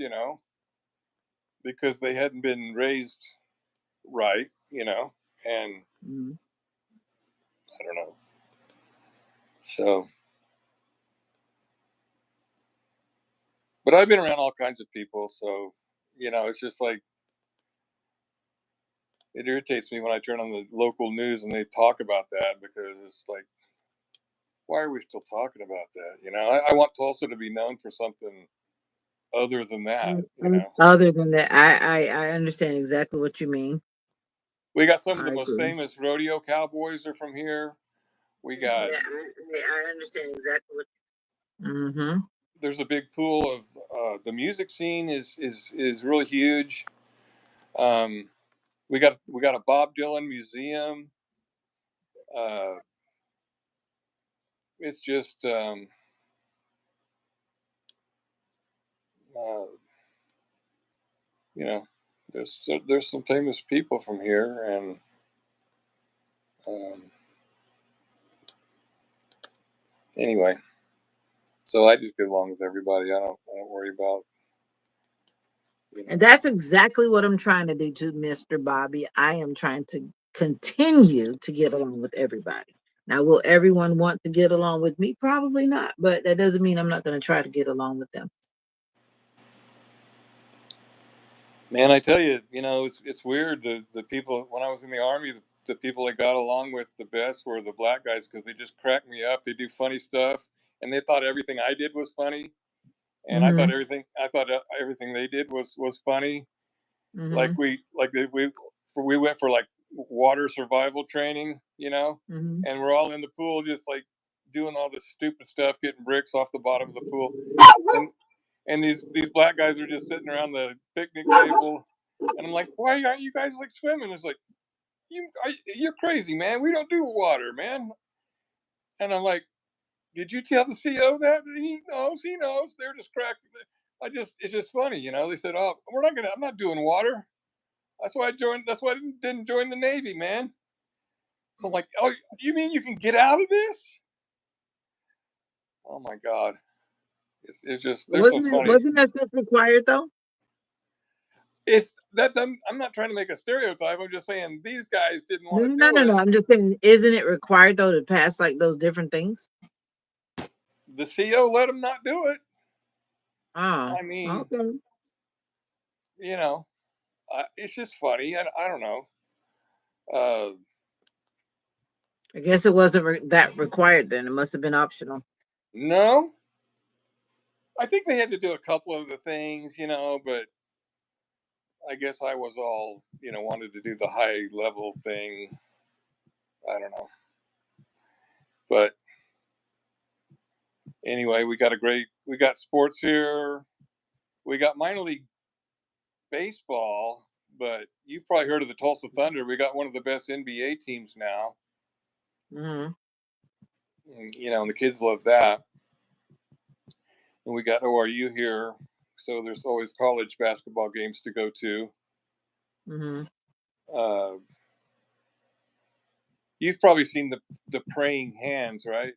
because they hadn't been raised right, and Mm-hmm. I don't know. So, but I've been around all kinds of people, so it's just like It irritates me when I turn on the local news and they talk about that, because it's like, why are we still talking about that? I want Tulsa to be known for something other than that. Other than that, I understand exactly what you mean. We got some of the I most agree. famous rodeo cowboys are from here. We got Yeah, I understand exactly what. Mm-hmm. There's a big pool of the music scene is really huge. Um, we got a Bob Dylan museum. Uh, it's just uh, you know there's some famous people from here, and um, anyway, so I just get along with everybody. I don't worry about you And know. that's exactly what I'm trying to do to Mr. Bobby. I am trying to continue to get along with everybody. Now, will everyone want to get along with me? Probably not, but that doesn't mean I'm not going to try to get along with them. Man, I tell you, it's weird. The people when I was in the army, the people I got along with the best were the black guys, because they just crack me up. They do funny stuff, and they thought everything I did was funny, and Mm-hmm. I thought everything they did was funny. Mm-hmm. We went for like water survival training, Mm-hmm. and we're all in the pool just like doing all this stupid stuff, getting bricks off the bottom of the pool, and these black guys are just sitting around the picnic table, and I'm like, why aren't you guys like swimming? It's like, you're crazy, man. We don't do water, man. And I'm like, did you tell the CO that? He knows. He knows. They're just cracking. It's just funny, They said, oh, I'm not doing water. That's why I joined. That's why I didn't join the Navy, man. So I'm like, oh, you mean you can get out of this? Oh my God. It's just, there's some funny. Wasn't that just required though? It's that I'm not trying to make a stereotype. I'm just saying these guys didn't No, want to no, no, do no, it. no. I'm just saying, isn't it required though to pass like those different things? The CO let them not do it. Ah, I mean, okay. you know, it's just funny. I don't know. Uh, I guess it wasn't that required then. It must have been optional. no, I think they had to do a couple of the things, but I guess I was all, wanted to do the high level thing. I don't know. But anyway, we got sports here. We got minor league baseball, but you've probably heard of the Tulsa Thunder. We got one of the best NBA teams now. Mm-hmm. And the kids love that. And we got ORU here, so there's always college basketball games to go to. Mm-hmm. Uh, you've probably seen the praying hands, right?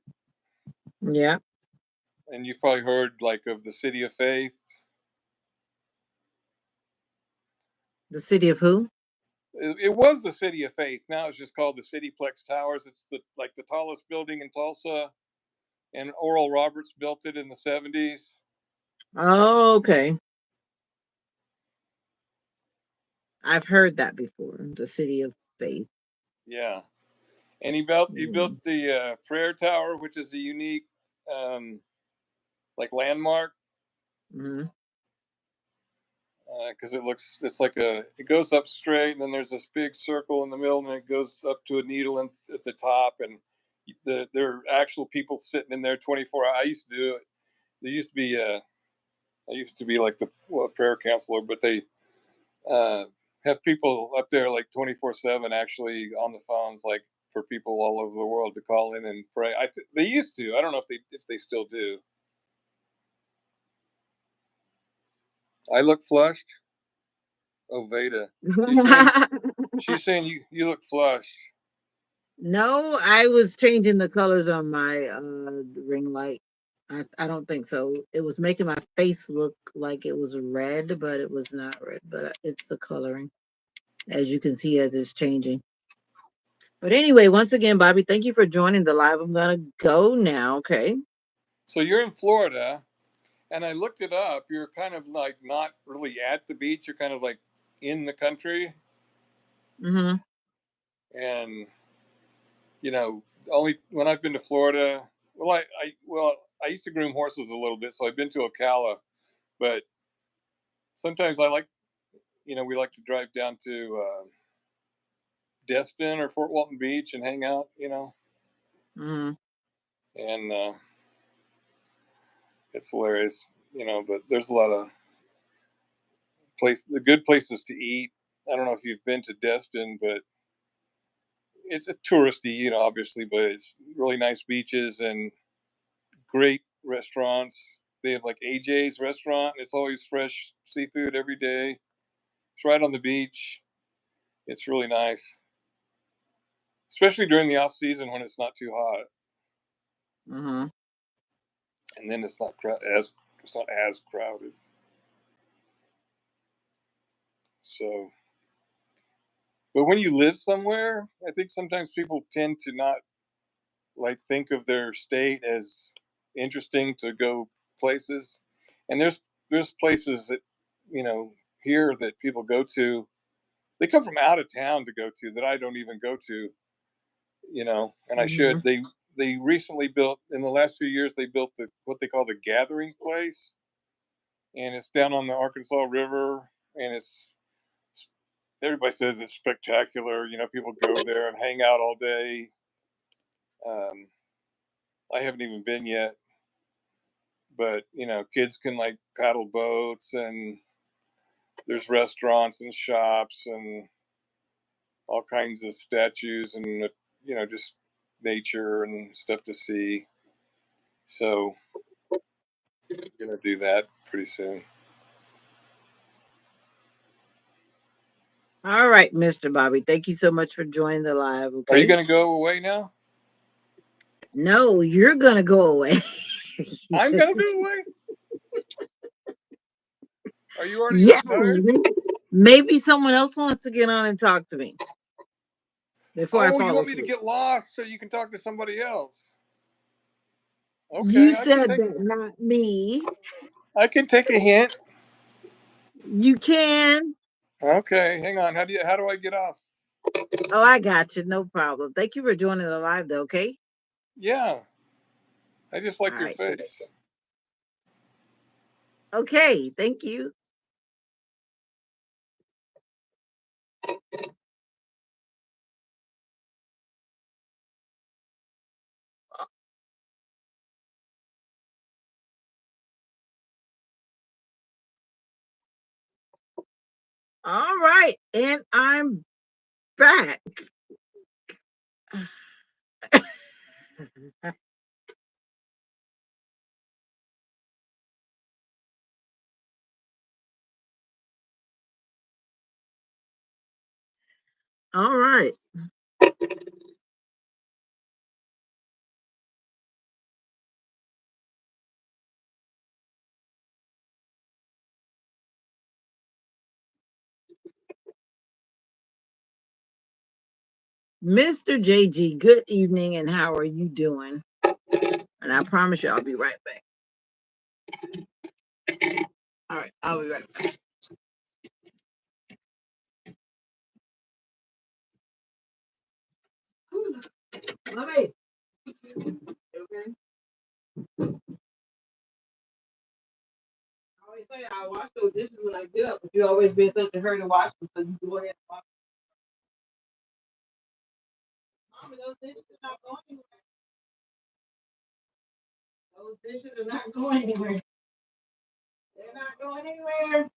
Yeah. And you've probably heard like of the City of Faith. The city of who? It was the City of Faith. Now it's just called the Cityplex Towers. It's the tallest building in Tulsa, and Oral Roberts built it in the 70s. Oh, okay. I've heard that before. The city of faith. Yeah, and he built Mm-hmm. the prayer tower, which is a unique um, like landmark, Mm-hmm. because it goes up straight, and then there's this big circle in the middle, and it goes up to a needle at the top, and there are actual people sitting in there 24 hours. I used to do it. There used to be I used to be like the prayer counselor, but they uh, have people up there like 24/7 actually on the phones, like for people all over the world to call in and pray. They used to. I don't know if they still do. I look flushed. Oh, Veda. She's saying she's saying you look flushed. No, I was changing the colors on my ring light. I don't think so. It was making my face look like it was red, but it was not red. But it's the coloring, as you can see, as it's changing. But anyway, once again, Bobby, thank you for joining the live. I'm gonna go now. Okay. So you're in Florida, and I looked it up. You're kind of like not really at the beach. You're kind of like in the country. Mm-hmm. And only when I've been to Florida. Well, I used to groom horses a little bit, so I've been to Ocala. But sometimes we like to drive down to Destin or Fort Walton Beach and hang out. Mm-hmm. And it's hilarious. But there's a lot of the good places to eat. I don't know if you've been to Destin, but it's a touristy, obviously, but it's really nice beaches and great restaurants. They have like AJ's restaurant. It's always fresh seafood every day. It's right on the beach. It's really nice, especially during the off season when it's not too hot, Mm-hmm. and then it's not as crowded. So, but when you live somewhere, I think sometimes people tend to not like think of their state as interesting to go places. And there's places that you know here that people go to. They come from out of town to go to that I don't even go to. And I Mm-hmm. should. They recently built in the last few years. They built what they call the Gathering Place, and it's down on the Arkansas River, and it's everybody says it's spectacular. People go there and hang out all day. Um, I haven't even been yet, but kids can like paddle boats, and there's restaurants and shops and all kinds of statues and just nature and stuff to see. So gonna do that pretty soon. All right, Mr. Bobby. Thank you so much for joining the live. Are you Okay. gonna go away now? No, you're gonna go away. I'm gonna go away. Are you already Yeah. that tired? Maybe someone else wants to get on and talk to me before I Oh, you fall want me to asleep. get lost so you can talk to somebody else? You Okay, I can said take that, not me. I can take a hint. You can. Okay, hang on. How do I get off? Oh, I got you. No problem. Thank you for joining the live, though. Okay. Yeah, I just All like your right. face. Okay. Thank you. All right. And I'm back. All right. Mr. JG, good evening, and how are you doing? And I promise you, I'll be right back. All right, I'll be right back. Mommy, you okay? I always say I wash those dishes when I get up, but you always been such a hurry to wash them, so you go ahead and wash them. Mommy, those dishes are not going anywhere. Those dishes are not going anywhere. They're not going anywhere.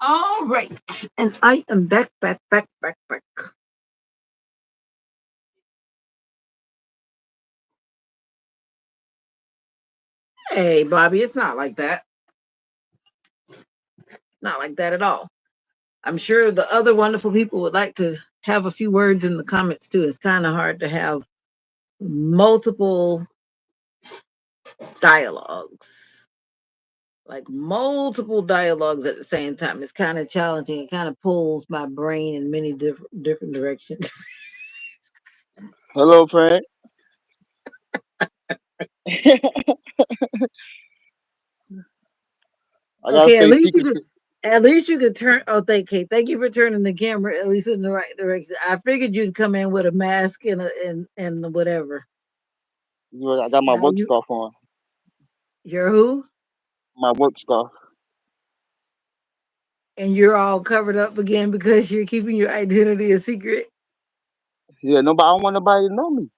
All right, and I am back, back, back, back, back. Hey, Bobby, it's not like that. Not like that at all. I'm sure the other wonderful people would like to have a few words in the comments too. It's kind of hard to have multiple dialogues, like multiple dialogues at the same time. It's kind of challenging. It kind of pulls my brain in many different directions. Hello, Frank. I gotta Okay, say secret. at least you could turn. Oh, thank you for turning the camera at least in the right direction. I figured you'd come in with a mask and whatever. I got my Now work scarf on. you're who, My work scarf. and you're all covered up again because you're keeping your identity a secret. Yeah, nobody. I don't want nobody to know me.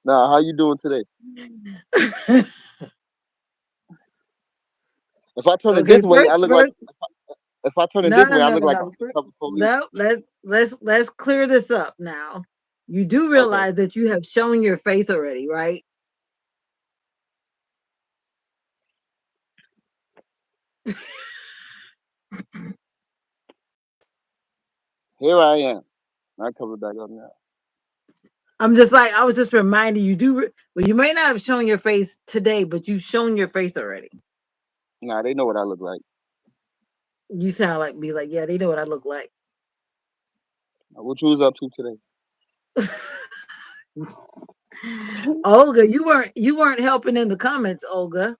Nah, how you doing today? If I turn it Okay, this way, I look like. first, If I turn it no, this no, way, I no, look no, like no. I'm undercover police. No, let's clear this up now. You do Okay. realize that you have shown your face already, right? Here I am. I cover back up now. I'm just like I was just reminding you. Well, you may not have shown your face today, but you've shown your face already. Nah, they know what I look like. You sound like me, like yeah, they know what I look like. What you was up to today? Olga, you weren't helping in the comments, Olga.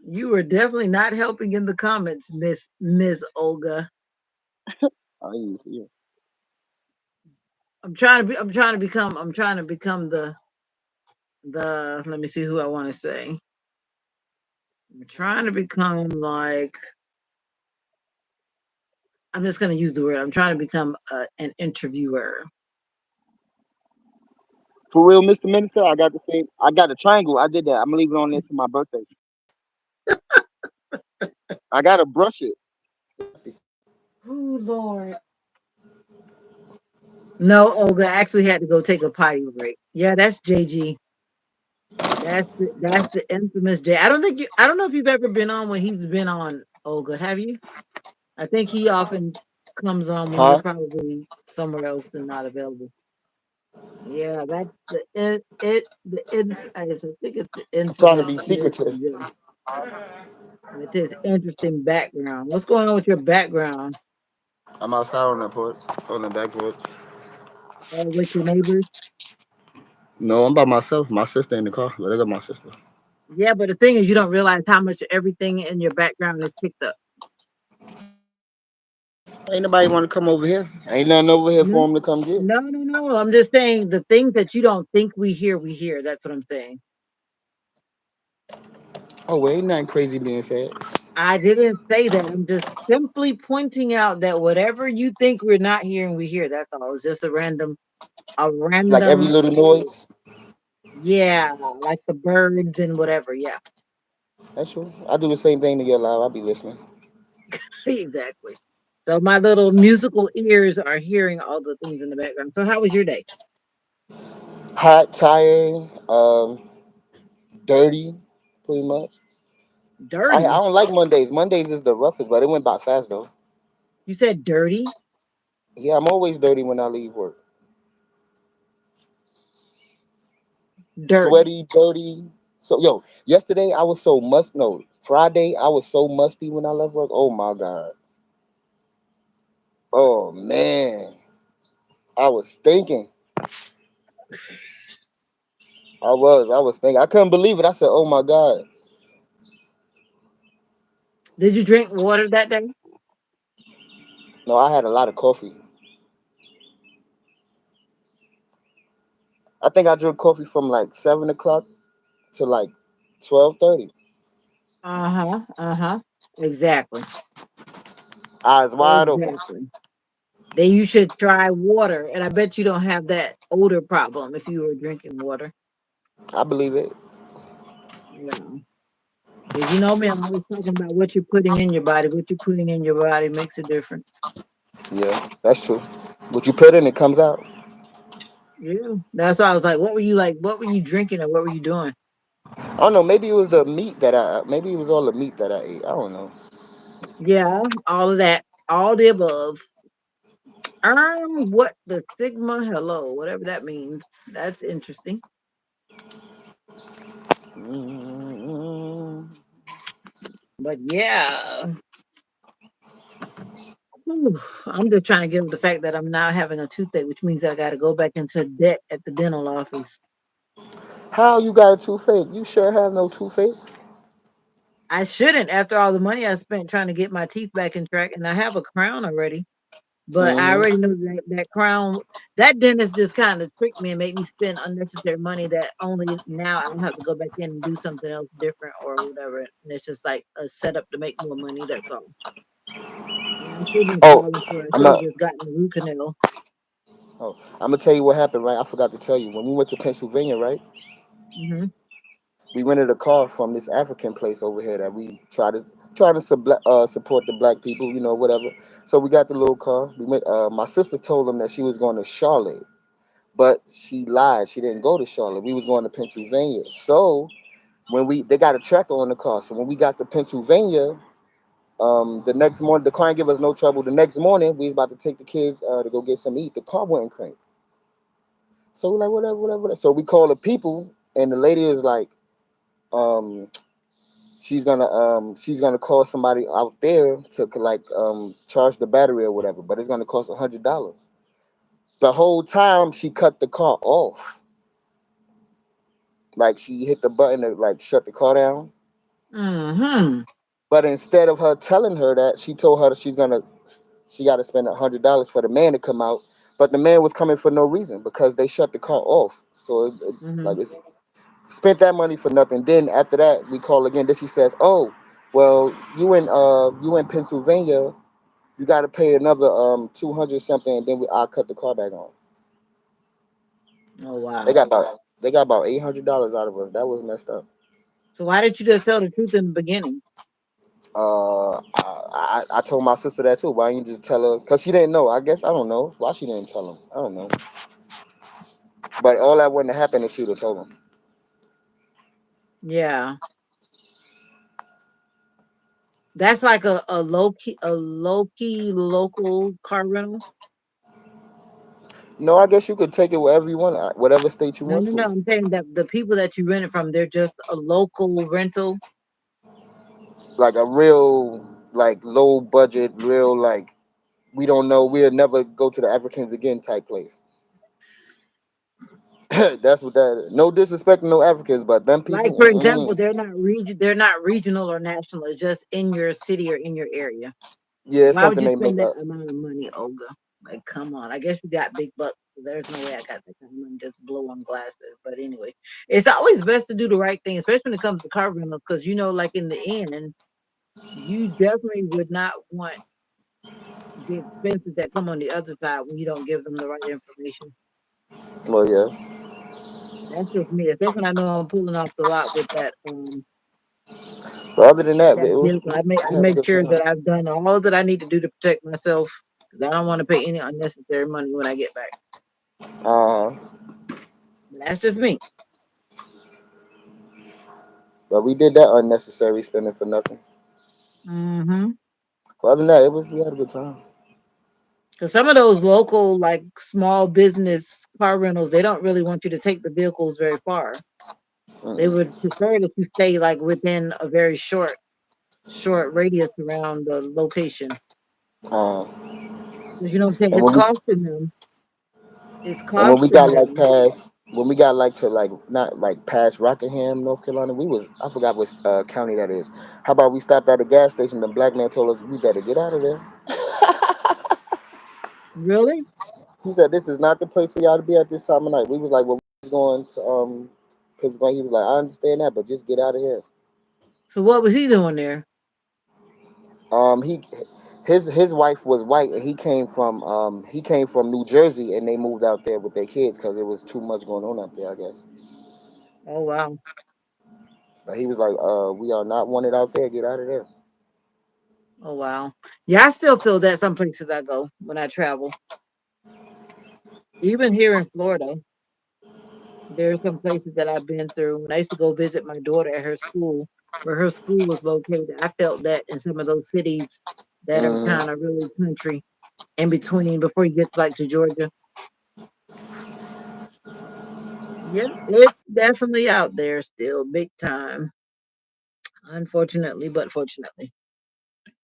You were definitely not helping in the comments, Miss Olga. I ain't see it. I'm trying to become the let me see who I want to say. I'm trying to become like I'm just going to use the word. I'm trying to become an interviewer. For real, Mr. Minister, I got the same. I got a triangle. I did that. I'm leaving it on there to my birthday. I gotta brush it. Oh Lord. No, Olga actually had to go take a potty break. Yeah, that's JG. That's the infamous J. I don't know if you've ever been on when he's been on, Olga. Have you? I think he often comes on when you're Huh? probably somewhere else and not available. Yeah, that's I think it's the I'm trying to be infamous secretive. Mr. J. With his interesting background. What's going on with your background? I'm outside on the porch, on the back porch. With your neighbors? No, I'm by myself. My sister in the car. But I got my sister. Yeah, but the thing is, you don't realize how much everything in your background is picked up. Ain't nobody want to come over here. Ain't nothing over here No, for them to come get. no, no, no. I'm just saying the things that you don't think we hear, we hear. That's what I'm saying. Oh, well, ain't nothing crazy being said. I didn't say that. I'm just simply pointing out that whatever you think we're not hearing, we hear. That's all. It's just a Like every random, little noise. yeah, like the birds and whatever. Yeah, That's true. I do the same thing to get loud. I be listening. exactly. So my little musical ears are hearing all the things in the background. So how was your day? Hot, tired, dirty, pretty much. I Dirty. don't like Mondays. Mondays is the roughest, but it went by fast though. You said dirty? Yeah, I'm always dirty when I leave work. Dirty. Sweaty, dirty. So yo, yesterday I was so must no. Friday I was so musty when I left work. Oh my god. Oh man. I was thinking. I was thinking. I couldn't believe it. I said, "Oh my god." Did you drink water that day? No, I had a lot of coffee. I think I drank coffee from like 7 o'clock to like 12:30. Uh-huh. Uh-huh. Exactly. Eyes wide open. Exactly. Then you should try water. And I bet you don't have that odor problem if you were drinking water. I believe it. Yeah. Because you know me, I'm always talking about what you're putting in your body. What you're putting in your body makes a difference. Yeah, that's true. What you put in, it comes out. Yeah. That's why I was like, what were you like? What were you drinking or what were you doing? I don't know. Maybe it was the meat that I. Maybe it was all the meat that I ate. I don't know. Yeah, all of that, all the above. What the Sigma hello, whatever that means. That's interesting. Mm. But yeah, whew, I'm just trying to get over the fact that I'm now having a toothache, which means I got to go back into debt at the dental office. How you got a toothache? You sure have no toothaches? I shouldn't after all the money I spent trying to get my teeth back in track, and I have a crown already. But I Mm-hmm. already knew that that crown, that dentist just kind of tricked me and made me spend unnecessary money that only now I'll have to go back in and do something else different or whatever. And it's just like a setup to make more money. That's all. And I shouldn't have Oh, fallen for it. I I'm should have not. just gotten a root canal. Oh, I'm gonna tell you what happened. Right, I forgot to tell you. When we went to Pennsylvania, right, Hmm. we rented a car from this African place over here that we support the black people. You know, whatever. So we got the little car. We went. My sister told them that she was going to Charlotte, but she lied. She didn't go to Charlotte. We was going to Pennsylvania. So when they got a tracker on the car. So when we got to Pennsylvania, the next morning, the car didn't give us no trouble. The next morning, we was about to take the kids to go get some to eat. The car wouldn't crank. So we're like, whatever, whatever, whatever. So we call the people, and the lady is like, um, she's gonna call somebody out there to like charge the battery or whatever, but it's gonna cost $100. The whole time she cut the car off, like she hit the button to like shut the car down. Hmm. But instead of her telling her that, she told her that she got to spend $100 for the man to come out. But the man was coming for no reason because they shut the car off. So Hmm. like it's spent that money for nothing. Then after that, we call again. Then she says, "Oh, well, you in Pennsylvania, you got to pay another 200 something, and then I'll cut the car back on." Oh They wow. got about they got about $800 out of us. That was messed up. So why did you just tell the truth in the beginning? I told my sister that too. Why didn't you just tell her? Cause she didn't know. I guess I don't know why she didn't tell him. I don't know. But all that wouldn't have happened if she would have told him. Yeah, that's like a low key local car rental. No, I guess you could take it wherever you want, whatever state you No, want no, no. to. I'm saying that the people that you rent it from, they're just a local rental. Like a real, like low budget, real like we don't know. We'll never go to the Africans again type place. That's what that is. No disrespect to no Africans, but them people. Like for example, Mm-mm. they're not regional or national. It's just in your city or in your area. Yeah, it's Why would something you they spend make that up. amount of money, Olga? Like, come on. I guess you got big bucks. There's no way I got that kind of money just blow on glasses. But anyway, it's always best to do the right thing, especially when it comes to car rental, because like in the end, you definitely would not want the expenses that come on the other side when you don't give them the right information. Well, yeah. That's just me, especially when I know I'm pulling off the lot But other than that, that it was vehicle. I we had a make good sure time. that I've done all that I need to do to protect myself because I don't want to pay any unnecessary money when I get back. Uh, But that's just me. but we did that unnecessary spending for nothing. Hmm. But other than that, we had a good time. Because some of those local, like small business car rentals, they don't really want you to take the vehicles very far. They Mm-mm. would prefer that you stay like within a very short radius around the location. Uh, 'Cause you know what I'm saying? and It's when we costing them. It's And when we costing got like them. past, when we got like to like not like past Rockingham, North Carolina, we was I forgot what county that is. How about we stopped at a gas station? The black man told us we better get out of there. Really? He said this is not the place for y'all to be at this time of night. We was like, well, we was going to Pennsylvania. He was like, I understand that, but just get out of here. So what was he doing there? He his wife was white and he came from New Jersey and they moved out there with their kids because it was too much going on out there, I guess. Oh wow. But he was like, we are not wanted out there. Get out of there. Oh wow. Yeah, I still feel that some places I go when I travel, even here in Florida. There are some places that I've been through. When I used to go visit my daughter at her school, where her school was located, I felt that in some of those cities that are Hmm. kind of really country in between before you get like to Georgia. Yep, it's definitely out there still, big time. Unfortunately, but fortunately.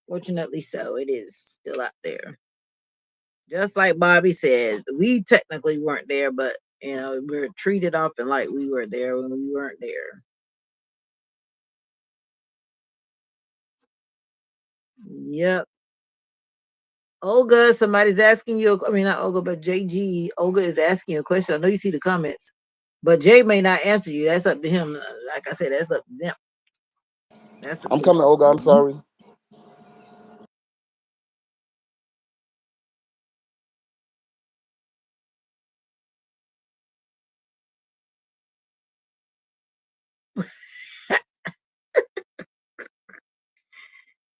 Fortunately so, it is still out there. Just like Bobby said, we technically weren't there, but we're treated often like we were there when we weren't there. Yep. Olga, somebody's asking you. I mean, not Olga, but JG. Olga is asking you a question. I know you see the comments, but Jay may not answer you. That's up to him. Like I said, that's up to them. That's up I'm to coming, Olga. I'm them. sorry.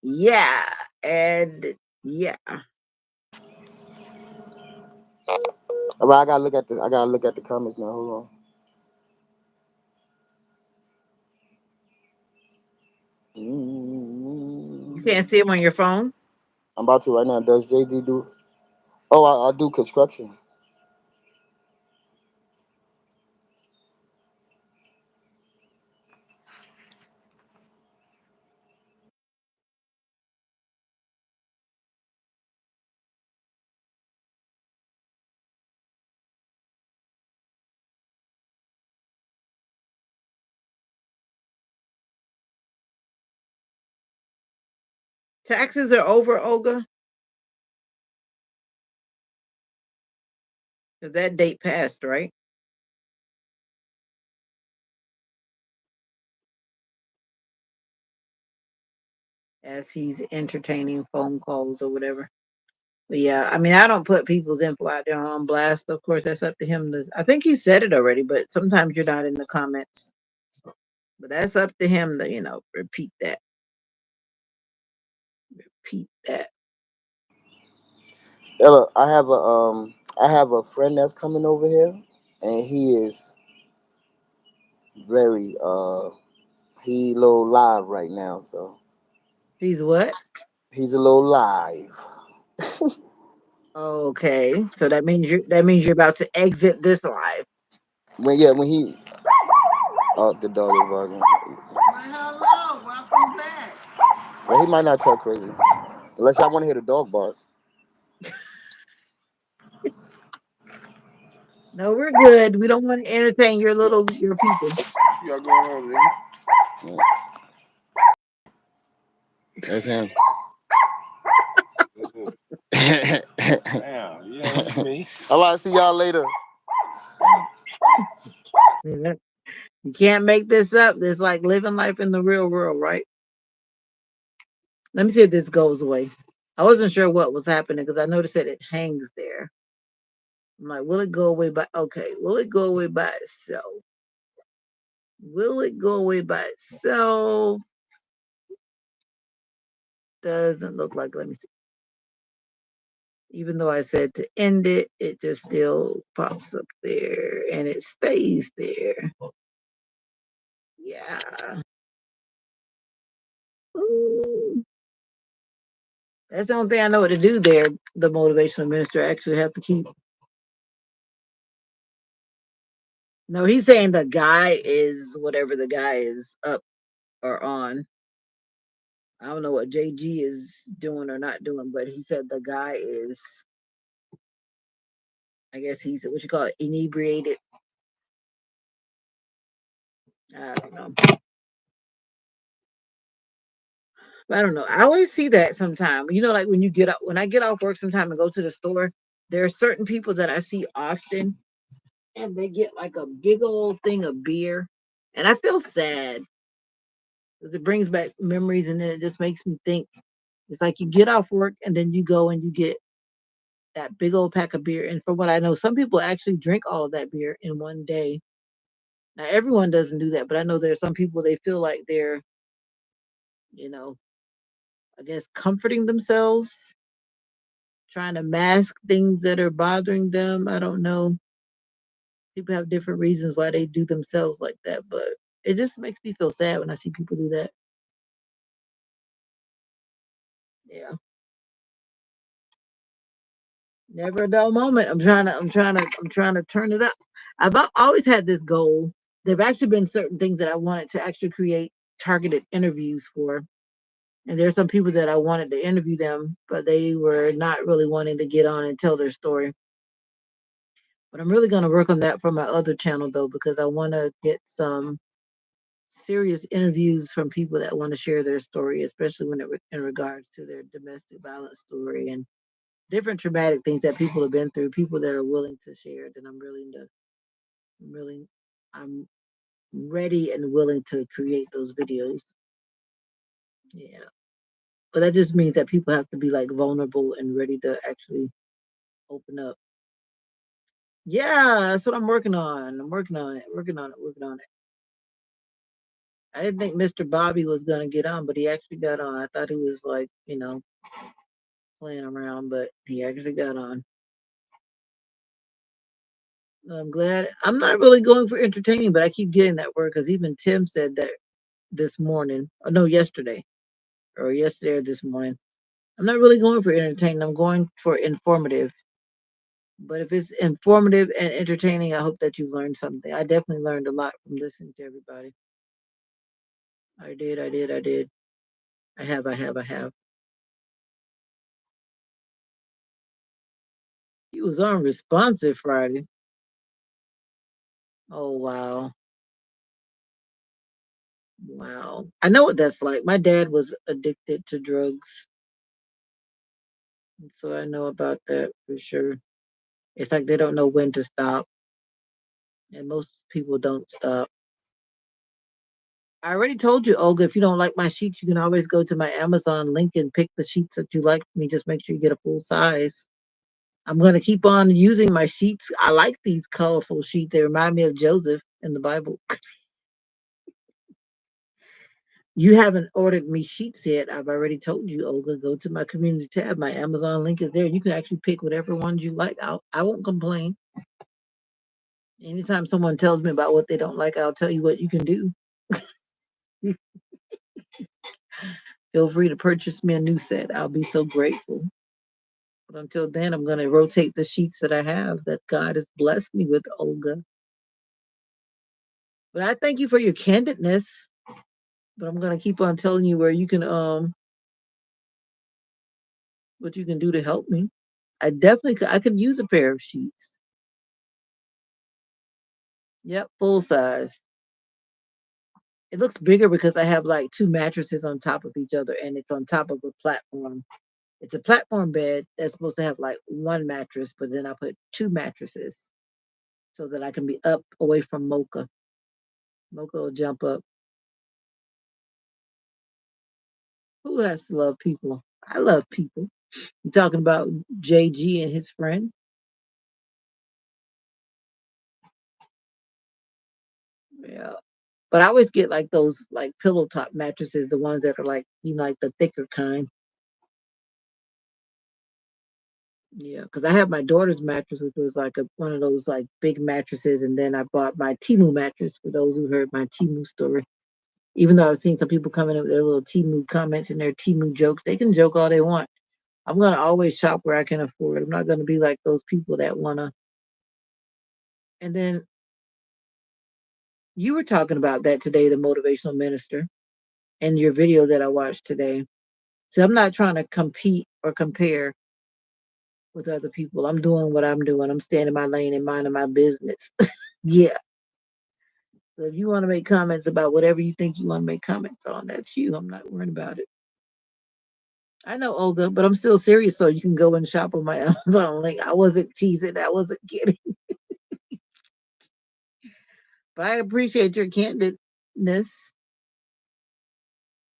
Yeah, and yeah, All right, I gotta look at the. I gotta look at the comments now. Hold you on. can't see him on your phone. I'm about to right now. Does JD do? Oh, I do construction. Taxes are over, Olga, because that date passed, right? As he's entertaining phone calls or whatever. But yeah, I mean, I don't put people's info out there on blast. Of course, that's up to him. I think he said it already, but sometimes you're not in the comments. But that's up to him to, repeat that. Repeat that. Ella, I have a friend that's coming over here, and he is very he a little live right now, so He's what? he's a little live. Okay. So that means you're about to exit this live. When he the dog is barking. Well, hello, welcome back. Well, he might not talk crazy unless y'all want to hear the dog bark. No, we're good. We don't want to entertain your people. Y'all going on, nigga? Yeah, that's him. Damn, yeah, that's me. All right, see y'all later. Yeah. You can't make this up. It's like living life in the real world, right? Let me see if this goes away. I wasn't sure what was happening because I noticed that it hangs there. I'm like, will it go away by okay? Will it go away by itself? Will it go away by itself? Doesn't look like. Let me see. Even though I said to end it, it just still pops up there and it stays there. Yeah. Ooh. That's the only thing I know what to do there. The motivational minister actually have to keep. No, he's saying the guy is whatever the guy is up or on. I don't know what JG is doing or not doing, but he said the guy is, I guess he's what you call it, inebriated. I don't know. But I don't know. I always see that sometime. Like when you get up, when I get off work sometime and go to the store, there are certain people that I see often and they get like a big old thing of beer. And I feel sad because it brings back memories and then it just makes me think. It's like you get off work and then you go and you get that big old pack of beer. And from what I know, some people actually drink all of that beer in one day. Now, everyone doesn't do that, but I know there are some people they feel like they're, you know, I guess comforting themselves, trying to mask things that are bothering them. I don't know. People have different reasons why they do themselves like that, but it just makes me feel sad when I see people do that. Yeah. Never a dull moment. I'm trying to turn it up. Always had this goal. There've actually been certain things that I wanted to actually create targeted interviews for. And there's some people that I wanted to interview them, but they were not really wanting to get on and tell their story. But I'm really going to work on that for my other channel though, because I want to get some serious interviews from people that want to share their story, especially when in regards to their domestic violence story and different traumatic things that people have been through. People that are willing to share. Then I'm really, I'm ready and willing to create those videos. Yeah, but that just means that people have to be like vulnerable and ready to actually open up. Yeah, that's what I'm working on. I'm working on it. Working on it. Working on it. I didn't think Mr. Bobby was gonna get on, but he actually got on. I thought he was like, playing around, but he actually got on. I'm glad. I'm not really going for entertaining, but I keep getting that word because even Tim said that this morning. Oh, no, yesterday or this morning. I'm not really going for entertaining. I'm going for informative. But if it's informative and entertaining, I hope that you learned something. I definitely learned a lot from listening to everybody. I did. I did. I did. I have. I have. I have. He was unresponsive Friday. Oh wow. Wow. I know what that's like. My dad was addicted to drugs. So I know about that for sure. It's like they don't know when to stop. And most people don't stop. I already told you, Olga, if you don't like my sheets, you can always go to my Amazon link and pick the sheets that you like for me. Just make sure you get a full size. I'm going to keep on using my sheets. I like these colorful sheets. They remind me of Joseph in the Bible. You haven't ordered me sheets yet. I've already told you, Olga, go to my community tab. My Amazon link is there. You can actually pick whatever ones you like. I won't complain. Anytime someone tells me about what they don't like, I'll tell you what you can do. Feel free to purchase me a new set. I'll be so grateful. But until then, I'm going to rotate the sheets that I have that God has blessed me with, Olga. But I thank you for your candidness. But I'm going to keep on telling you where you can, what you can do to help me. I could use a pair of sheets. Yep, full size. It looks bigger because I have like two mattresses on top of each other and it's on top of a platform. It's a platform bed that's supposed to have like one mattress, but then I put two mattresses so that I can be up away from Mocha. Mocha will jump up. Who has to love people? I love people. You talking about JG and his friend? Yeah. But I always get like those like pillow top mattresses, the ones that are like, like the thicker kind. Yeah, because I have my daughter's mattress, which was like one of those like big mattresses, and then I bought my Timu mattress for those who heard my Timu story. Even though I've seen some people coming up with their little Timu comments and their Timu jokes, they can joke all they want. I'm gonna always shop where I can afford. I'm not gonna be like those people that wanna. And then you were talking about that today, the motivational minister, in your video that I watched today. So I'm not trying to compete or compare with other people. I'm doing what I'm doing. I'm staying in my lane and minding my business. Yeah. So if you want to make comments about whatever you think you want to make comments on, that's you. I'm not worried about it. I know, Olga, but I'm still serious. So you can go and shop on my Amazon link. I wasn't teasing. I wasn't kidding. But I appreciate your candidness.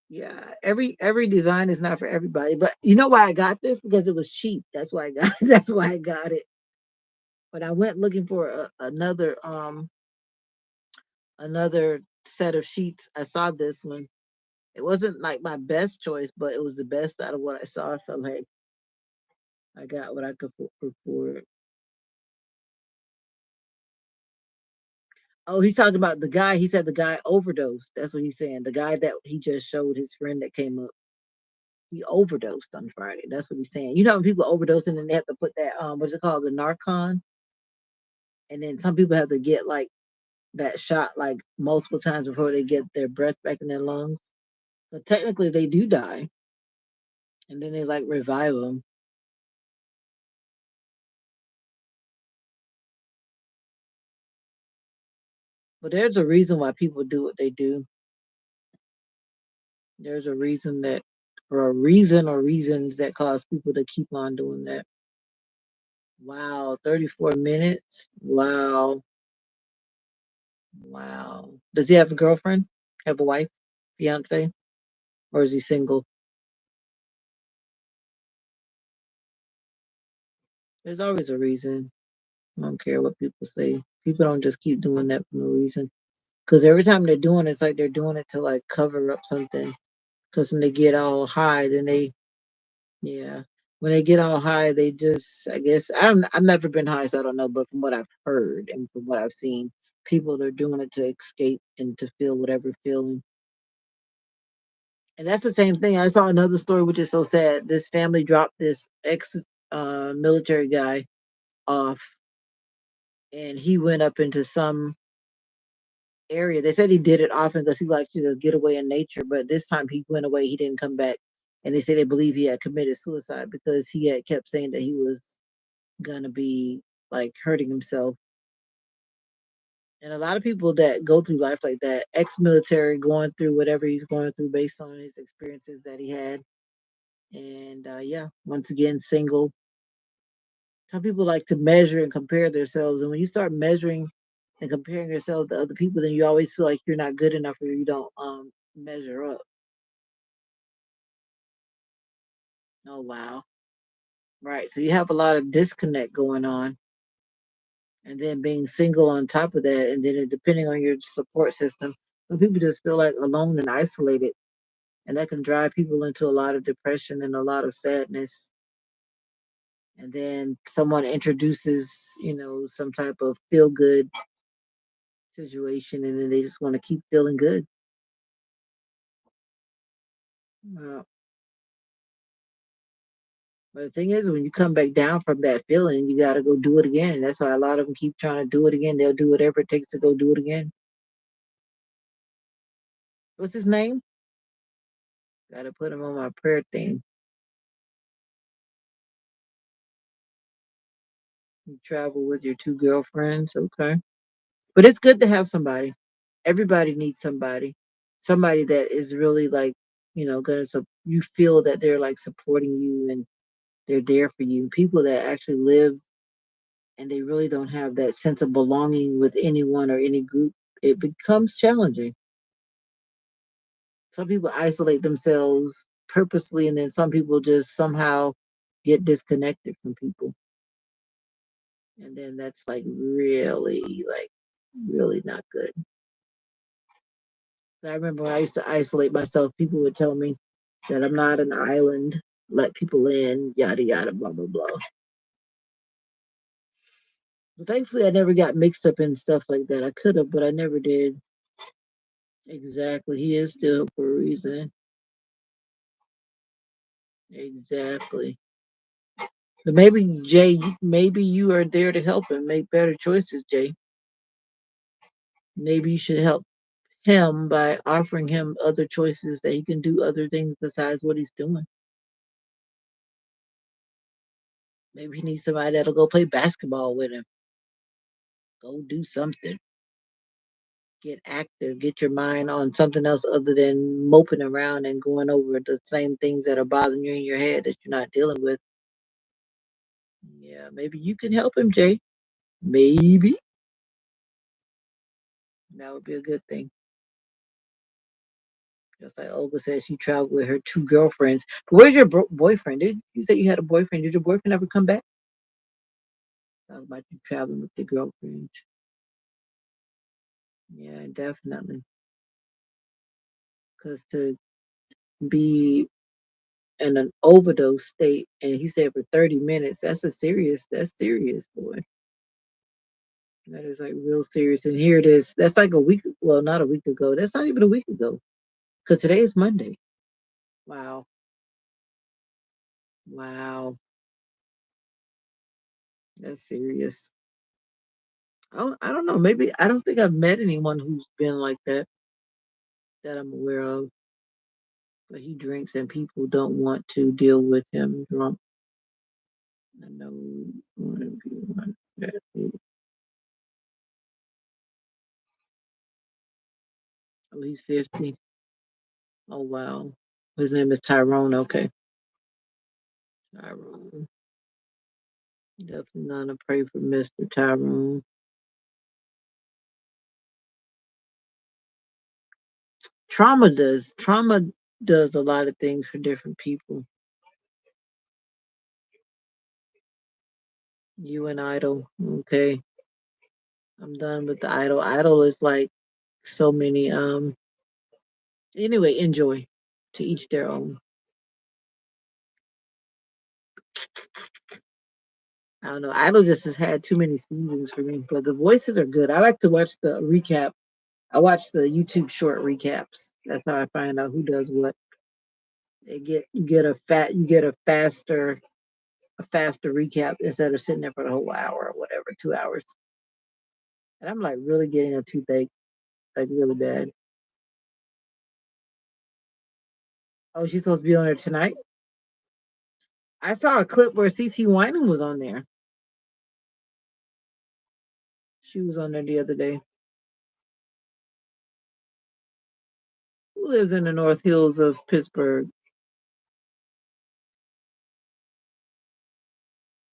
Yeah, every design is not for everybody. But you know why I got this? Because it was cheap. That's why I got. That's why I got it. But I went looking for another set of sheets. I saw this one. It wasn't like my best choice, but it was the best out of what I saw. So hey, I got what I could afford. Oh, he's talking about the guy. He said the guy overdosed. That's what he's saying. The guy that he just showed his friend that came up, he overdosed on Friday. That's what he's saying. You know, when people overdose and then they have to put that what's it called, the narcon, and then some people have to get like that shot like multiple times before they get their breath back in their lungs. But technically, they do die, and then they like revive them. But there's a reason why people do what they do. There's a reason that, or a reason or reasons that cause people to keep on doing that. Wow, 34 minutes. Wow, wow. Does he have a girlfriend? Have a wife, fiance, or is he single? There's always a reason. I don't care what people say. People don't just keep doing that for no reason. Because every time they're doing it, it's like they're doing it to like cover up something. Because when they get all high, then they, yeah, when they get all high, they just, I guess, I've never been high, so I don't know. But from what I've heard and from what I've seen, people are doing it to escape and to feel whatever feeling. And that's the same thing. I saw another story which is so sad. This family dropped this ex military guy off, and he went up into some area. They said he did it often because he likes to just get away in nature, but this time he went away, he didn't come back. And they say they believe he had committed suicide because he had kept saying that he was gonna be like hurting himself. And a lot of people that go through life like that, ex-military, going through whatever he's going through based on his experiences that he had. And yeah, once again, single. Some people like to measure and compare themselves, and when you start measuring and comparing yourself to other people, then you always feel like you're not good enough or you don't measure up. Oh wow. Right. So you have a lot of disconnect going on. And then being single on top of that, and then depending on your support system, some people just feel like alone and isolated. And that can drive people into a lot of depression and a lot of sadness. And then someone introduces, some type of feel good situation, and then they just want to keep feeling good. Uh, but the thing is, when you come back down from that feeling, you got to go do it again. And that's why a lot of them keep trying to do it again. They'll do whatever it takes to go do it again. What's his name? Got to put him on my prayer thing. You travel with your two girlfriends. Okay. But it's good to have somebody. Everybody needs somebody. Somebody that is really like, gonna you feel that they're like supporting you and they're there for you. People that actually live and they really don't have that sense of belonging with anyone or any group, it becomes challenging. Some people isolate themselves purposely, and then some people just somehow get disconnected from people. And then that's like really not good. I remember when I used to isolate myself, people would tell me that I'm not an island, let people in, yada yada, blah blah blah. But thankfully, I never got mixed up in stuff like that. I could have, but I never did. Exactly. He is still for a reason. Exactly. But maybe Jay, maybe you are there to help him make better choices, Jay. Maybe you should help him by offering him other choices that he can do other things besides what he's doing. Maybe he needs somebody that'll go play basketball with him. Go do something. Get active. Get your mind on something else other than moping around and going over the same things that are bothering you in your head that you're not dealing with. Yeah, maybe you can help him, Jay. Maybe that would be a good thing. Just like Olga says, she traveled with her two girlfriends. But where's your boyfriend? Did you say you had a boyfriend? Did your boyfriend ever come back? That was about you traveling with the girlfriends. Yeah, definitely. Because to be in an overdose state, and he said for 30 minutes, that's serious, boy. That is like real serious. And here it is. That's like a week. Well, not a week ago. That's not even a week ago. Because today is Monday. Wow. Wow. That's serious. Oh, I don't know. Maybe I don't think I've met anyone who's been like that that I'm aware of. But he drinks and people don't want to deal with him drunk. I know one of you that. Oh, he's 50. Oh, wow. His name is Tyrone. Okay. Tyrone. Definitely not to pray for Mr. Tyrone. Trauma does a lot of things for different people. You and Idol. Okay. I'm done with the Idol. Idol is like so many anyway, enjoy. To each their own. I don't know. Idol just has had too many seasons for me, but the voices are good. I like to watch the recap. I watch the YouTube short recaps. That's how I find out who does what. You get a faster recap instead of sitting there for the whole hour or whatever, 2 hours. And I'm like really getting a toothache, like really bad. Oh, she's supposed to be on there tonight. I saw a clip where CC Winan was on there. She was on there the other day. Who lives in the North Hills of Pittsburgh?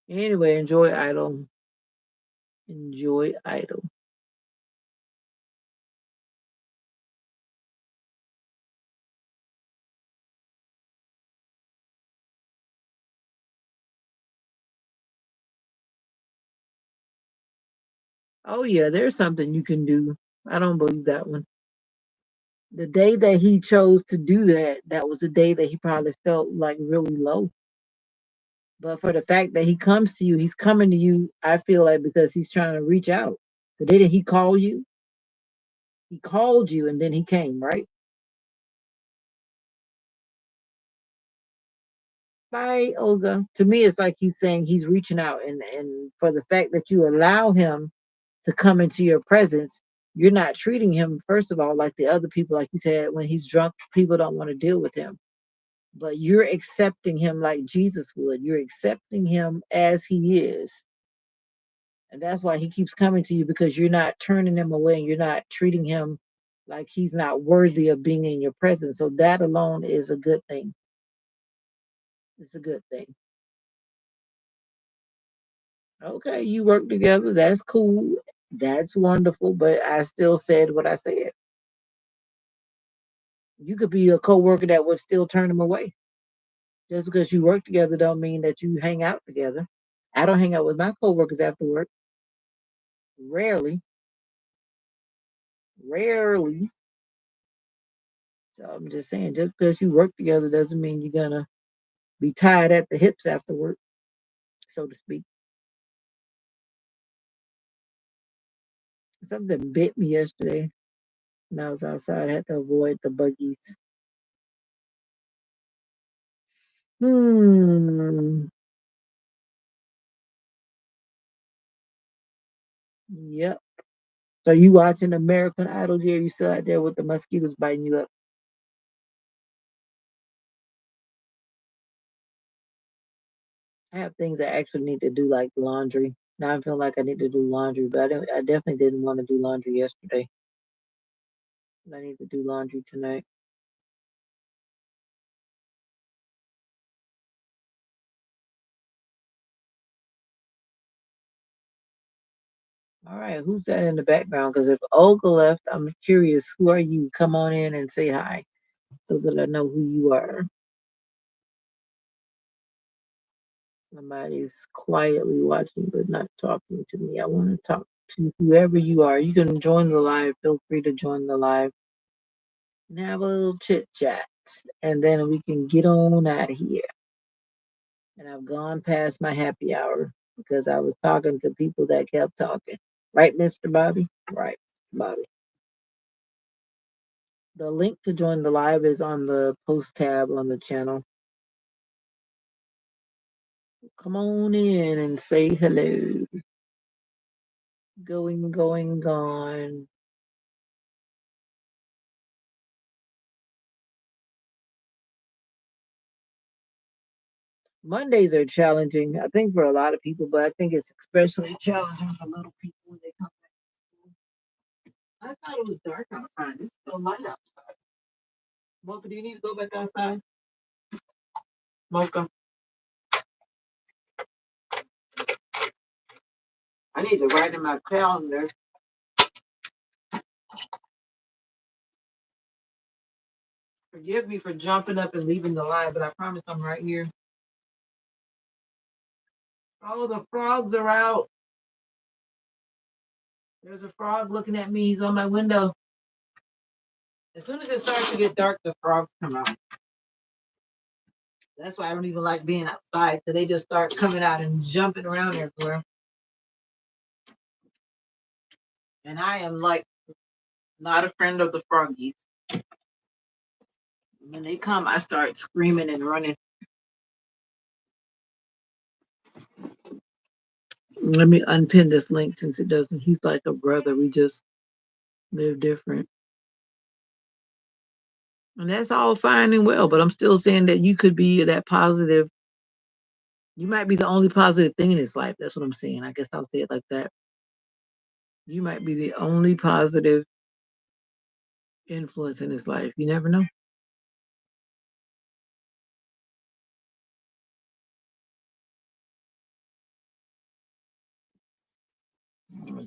Anyway, enjoy Idol. Enjoy Idol. Oh yeah, there's something you can do. I don't believe that one. The day that he chose to do that, that was the day that he probably felt like really low. But for the fact that he comes to you, he's coming to you, I feel like because he's trying to reach out. The day that he called you, he called you and then he came, right? Bye, Olga. To me, it's like he's saying he's reaching out, and for the fact that you allow him to come into your presence, you're not treating him, first of all, like the other people, like you said, when he's drunk, people don't want to deal with him. But you're accepting him like Jesus would. You're accepting him as he is. And that's why he keeps coming to you because you're not turning him away and you're not treating him like he's not worthy of being in your presence. So that alone is a good thing. It's a good thing. Okay, you work together. That's cool. That's wonderful. But I still said what I said. You could be a coworker that would still turn him away. Just because you work together don't mean that you hang out together. I don't hang out with my coworkers after work. Rarely. Rarely. So I'm just saying, just because you work together doesn't mean you're gonna be tied at the hips after work, so to speak. Something bit me yesterday when I was outside. I had to avoid the buggies. Hmm. Yep. So you watching American Idol here? You still out there with the mosquitoes biting you up? I have things I actually need to do, like laundry. Now I feel like I need to do laundry, but I definitely didn't want to do laundry yesterday. I need to do laundry tonight. All right, who's that in the background? Because if Olga left, I'm curious. Who are you? Come on in and say hi so that I know who you are. Somebody's quietly watching but not talking to me. I want to talk to whoever you are. You can join the live. Feel free to join the live and have a little chit chat. And then we can get on out of here. And I've gone past my happy hour because I was talking to people that kept talking. Right, Mr. Bobby? Right, Bobby. The link to join the live is on the post tab on the channel. Come on in and say hello. Going, going, gone. Mondays are challenging, I think, for a lot of people, but I think it's especially challenging for little people when they come back to school. I thought it was dark outside. It's still light outside. Mocha, do you need to go back outside? Mocha, I need to write in my calendar. Forgive me for jumping up and leaving the live, but I promise I'm right here. Oh, the frogs are out. There's a frog looking at me. He's on my window. As soon as it starts to get dark, the frogs come out. That's why I don't even like being outside, because they just start coming out and jumping around everywhere. And I am like not a friend of the froggies. When they come, I start screaming and running. Let me unpin this link since it doesn't. He's like a brother. We just live different. And that's all fine and well, but I'm still saying that you could be that positive. You might be the only positive thing in his life. That's what I'm saying. I guess I'll say it like that. You might be the only positive influence in his life. You never know.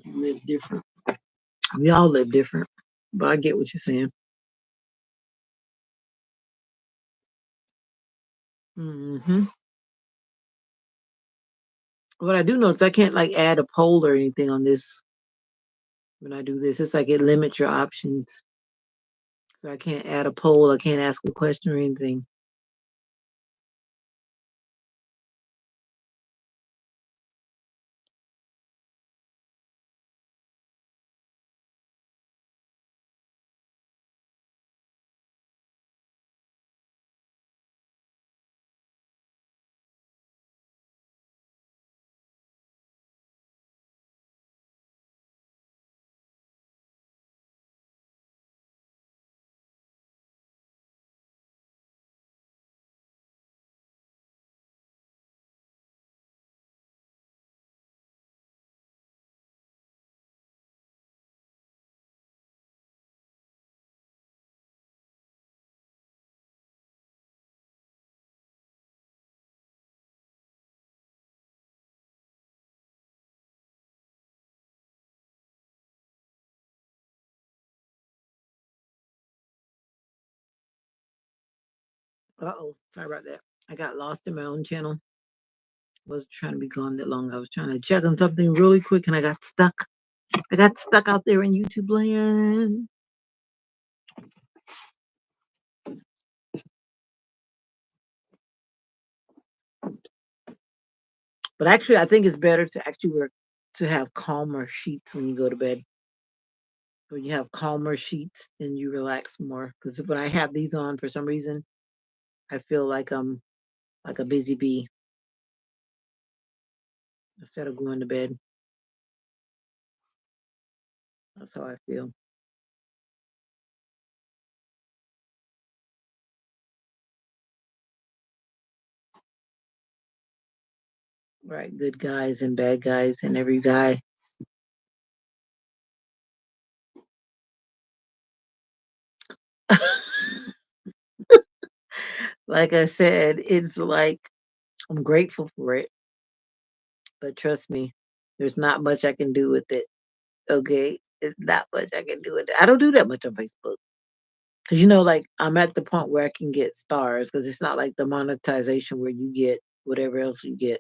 You live different. We all live different, but I get what you're saying. Hmm. What I do know is I can't like add a poll or anything on this when I do this. It's like it limits your options. So I can't add a poll. I can't ask a question or anything. Uh-oh. Sorry about that. I got lost in my own channel. Wasn't trying to be gone that long. I was trying to check on something really quick and I got stuck. I got stuck out there in YouTube land. But actually, I think it's better to actually work to have calmer sheets when you go to bed. When you have calmer sheets, then you relax more. Because when I have these on, for some reason, I feel like I'm like a busy bee instead of going to bed. That's how I feel. Right, good guys and bad guys and every guy. Like I said, it's like I'm grateful for it, but trust me, there's not much I can do with it. Okay, it's not much I can do with it. I don't do that much on Facebook because like I'm at the point where I can get stars because it's not like the monetization where you get whatever else you get.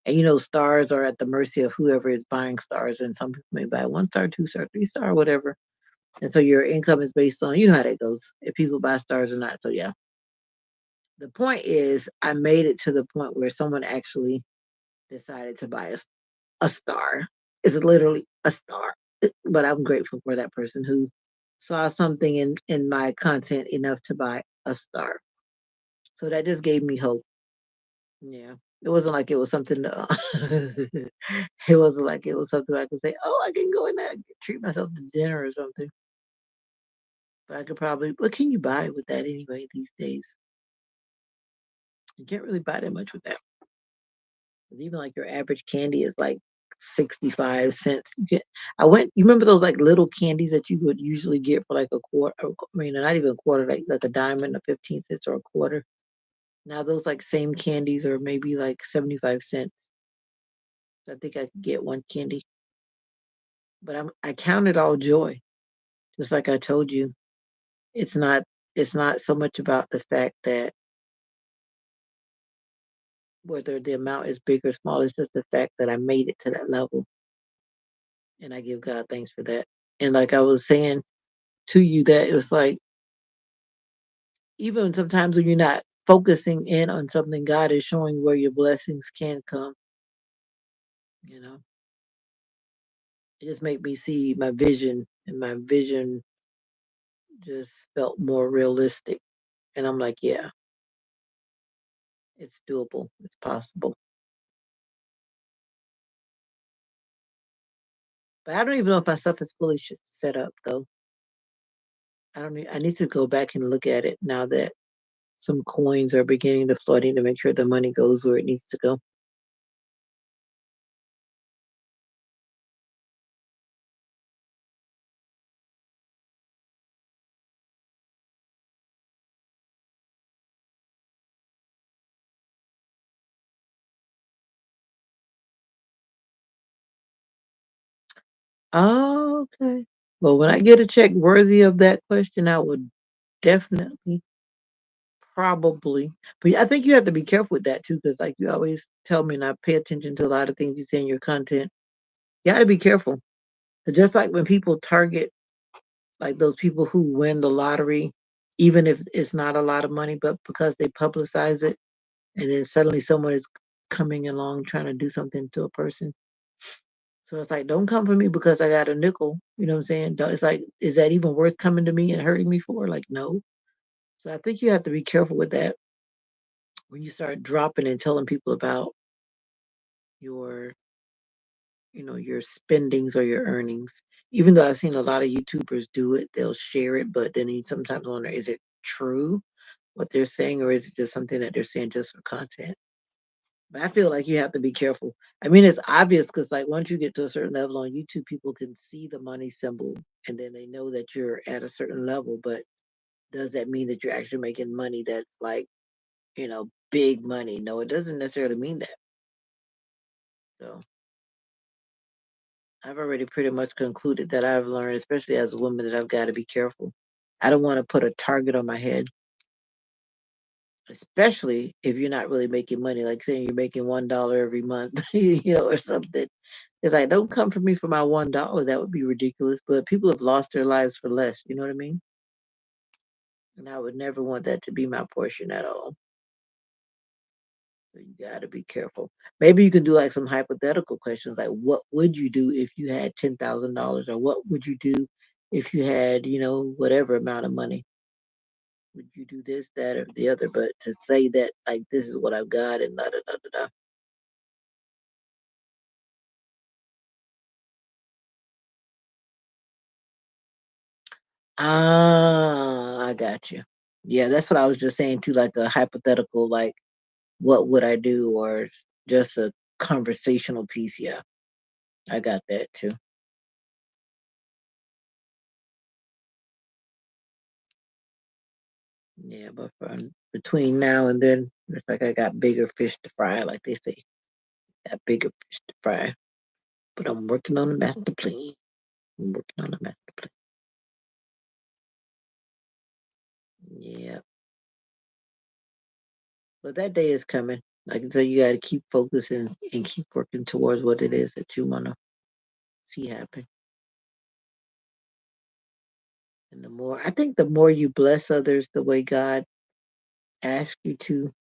And stars are at the mercy of whoever is buying stars, and some people may buy 1 star, 2 star, 3 star, whatever. And so your income is based on how that goes if people buy stars or not. So yeah, the point is I made it to the point where someone actually decided to buy a star. It's literally a star. But I'm grateful for that person who saw something in my content enough to buy a star. So that just gave me hope. Yeah. It wasn't like it was something it wasn't like it was something I could say, oh, I can go in there and treat myself to dinner or something. But I could probably what can you buy with that anyway these days? You can't really buy that much with that. 'Cause even like your average candy is like 65 cents. You remember those like little candies that you would usually get for like a quarter, I mean, not even a quarter, like a diamond, a 15 cents or a quarter. Now those like same candies are maybe like 75 cents. So I think I could get one candy. But I count it all joy. Just like I told you. It's not it's not so much about the fact that whether the amount is big or small, it's just the fact that I made it to that level. And I give God thanks for that. And like I was saying to you, that it was like, even sometimes when you're not focusing in on something, God is showing where your blessings can come. You know, it just made me see my vision, and my vision just felt more realistic. And I'm like, yeah, it's doable, it's possible. But I don't even know if my stuff is fully set up though. I don't. I need to go back and look at it now that some coins are beginning to flood in to make sure the money goes where it needs to go. Oh, okay. Well, when I get a check worthy of that question, I would definitely, probably. But I think you have to be careful with that too, because like you always tell me, and I pay attention to a lot of things you say in your content. You got to be careful. Just like when people target like those people who win the lottery, even if it's not a lot of money, but because they publicize it, and then suddenly someone is coming along trying to do something to a person. So it's like, don't come for me because I got a nickel. You know what I'm saying? It's like, is that even worth coming to me and hurting me for? Like, no. So I think you have to be careful with that when you start dropping and telling people about your, your spendings or your earnings. Even though I've seen a lot of YouTubers do it, they'll share it, but then you sometimes wonder, is it true what they're saying, or is it just something that they're saying just for content? But I feel like you have to be careful. I mean, it's obvious because, like, once you get to a certain level on YouTube, people can see the money symbol and then they know that you're at a certain level. But does that mean that you're actually making money that's like, big money? No, it doesn't necessarily mean that. So I've already pretty much concluded that I've learned, especially as a woman, that I've got to be careful. I don't want to put a target on my head, especially if you're not really making money. Like saying you're making $1 every month, or something. It's like, don't come for me for my $1. That would be ridiculous. But people have lost their lives for less. You know what I mean? And I would never want that to be my portion at all. So you got to be careful. Maybe you can do like some hypothetical questions, like what would you do if you had $10,000, or what would you do if you had, whatever amount of money? Would you do this, that, or the other? But to say that like this is what I've got and da da da da da. Ah, I got you. Yeah, that's what I was just saying too, like a hypothetical, like what would I do, or just a conversational piece. Yeah, I got that too. Yeah, but between now and then, it's like I got bigger fish to fry, like they say. Got bigger fish to fry. But I'm working on the master plan. I'm working on the master plan. Yeah, but that day is coming. Like I said, you got to keep focusing and keep working towards what it is that you want to see happen. And I think the more you bless others the way God asks you to,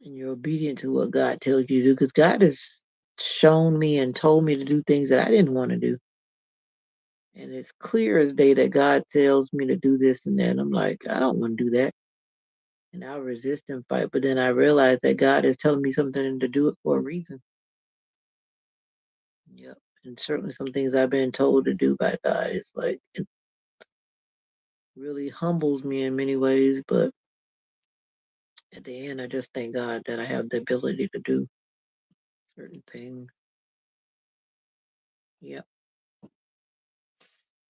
and you're obedient to what God tells you to do, because God is shown me and told me to do things that I didn't want to do. And it's clear as day that God tells me to do this and that. And I'm like, I don't want to do that. And I'll resist and fight. But then I realize that God is telling me something and to do it for a reason. Yep. And certainly some things I've been told to do by God. It's like, it really humbles me in many ways. But at the end, I just thank God that I have the ability to do certain things. Yep.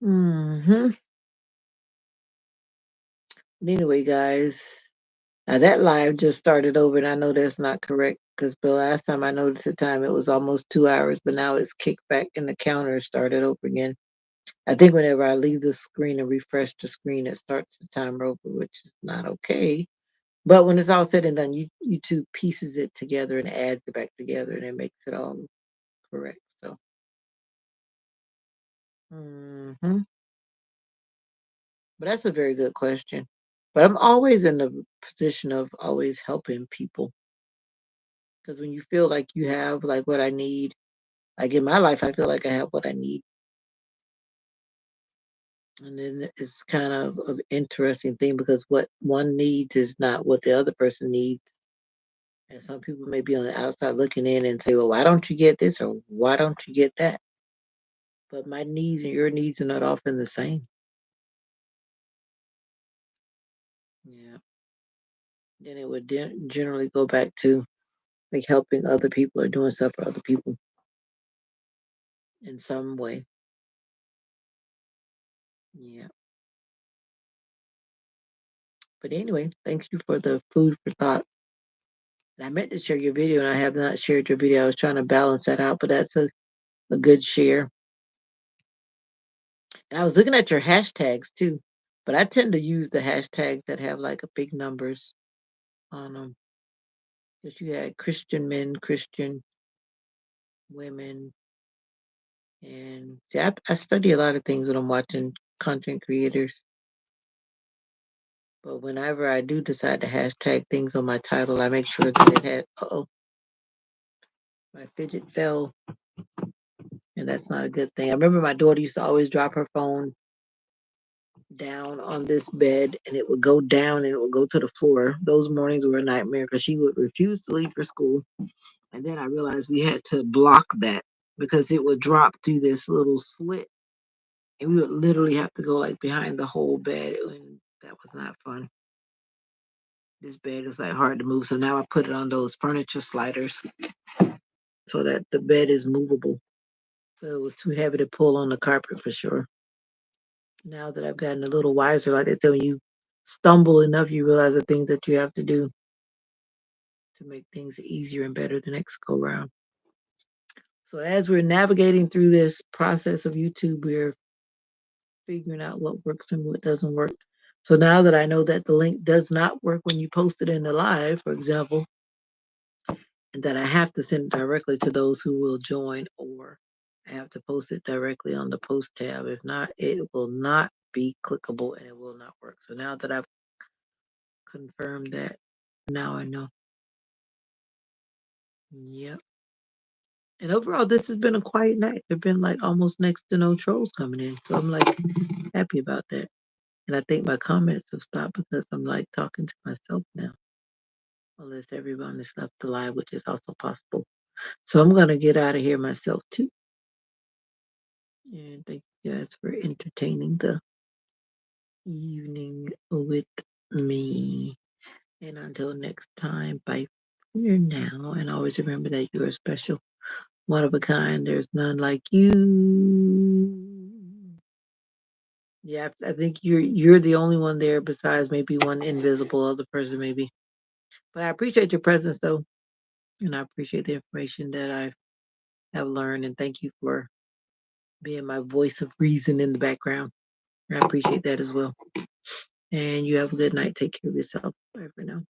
Hmm. Anyway, guys, now that live just started over, and I know that's not correct because the last time I noticed the time, it was almost 2 hours, but now it's kicked back and the counter started over again. I think whenever I leave the screen and refresh the screen, it starts the timer over, which is not okay. But when it's all said and done, YouTube pieces it together and adds it back together, and it makes it all correct. So, hmm, but that's a very good question. But I'm always in the position of always helping people because when you feel like you have like what I need, like in my life, I feel like I have what I need. And then it's kind of an interesting thing because what one needs is not what the other person needs. And some people may be on the outside looking in and say, well, why don't you get this or why don't you get that? But my needs and your needs are not often the same. Yeah. Then it would generally go back to like helping other people or doing stuff for other people in some way. Yeah. But anyway, thanks you for the food for thought. I meant to share your video and I have not shared your video. I was trying to balance that out, but that's a good share. And I was looking at your hashtags too, but I tend to use the hashtags that have like a big numbers on them. Because you had Christian men, Christian women, and see, I study a lot of things when I'm watching content creators. But whenever I do decide to hashtag things on my title, I make sure that it had, oh, my fidget fell, and that's not a good thing. I remember my daughter used to always drop her phone down on this bed and it would go down and it would go to the floor. Those mornings were a nightmare because she would refuse to leave for school. And then I realized we had to block that because it would drop through this little slit and we would literally have to go like behind the whole bed. And that was not fun. This bed is like hard to move. So now I put it on those furniture sliders so that the bed is movable. So it was too heavy to pull on the carpet for sure. Now that I've gotten a little wiser, like I said, when you stumble enough, you realize the things that you have to do to make things easier and better the next go round. So as we're navigating through this process of YouTube, we're figuring out what works and what doesn't work. So now that I know that the link does not work when you post it in the live, for example, and that I have to send it directly to those who will join, or I have to post it directly on the post tab. If not, it will not be clickable and it will not work. So now that I've confirmed that, now I know. Yep. And overall, this has been a quiet night. There've been like almost next to no trolls coming in. So I'm like happy about that. And I think my comments have stopped because I'm like talking to myself now. Unless everyone is left alive, which is also possible. So I'm gonna get out of here myself too. And thank you guys for entertaining the evening with me. And until next time, bye for now. And always remember that you are special, one of a kind. There's none like you. Yeah, I think you're the only one there besides maybe one invisible other person, maybe. But I appreciate your presence though, and I appreciate the information that I have learned. And thank you for being my voice of reason in the background. I appreciate that as well. And you have a good night. Take care of yourself. Bye for now.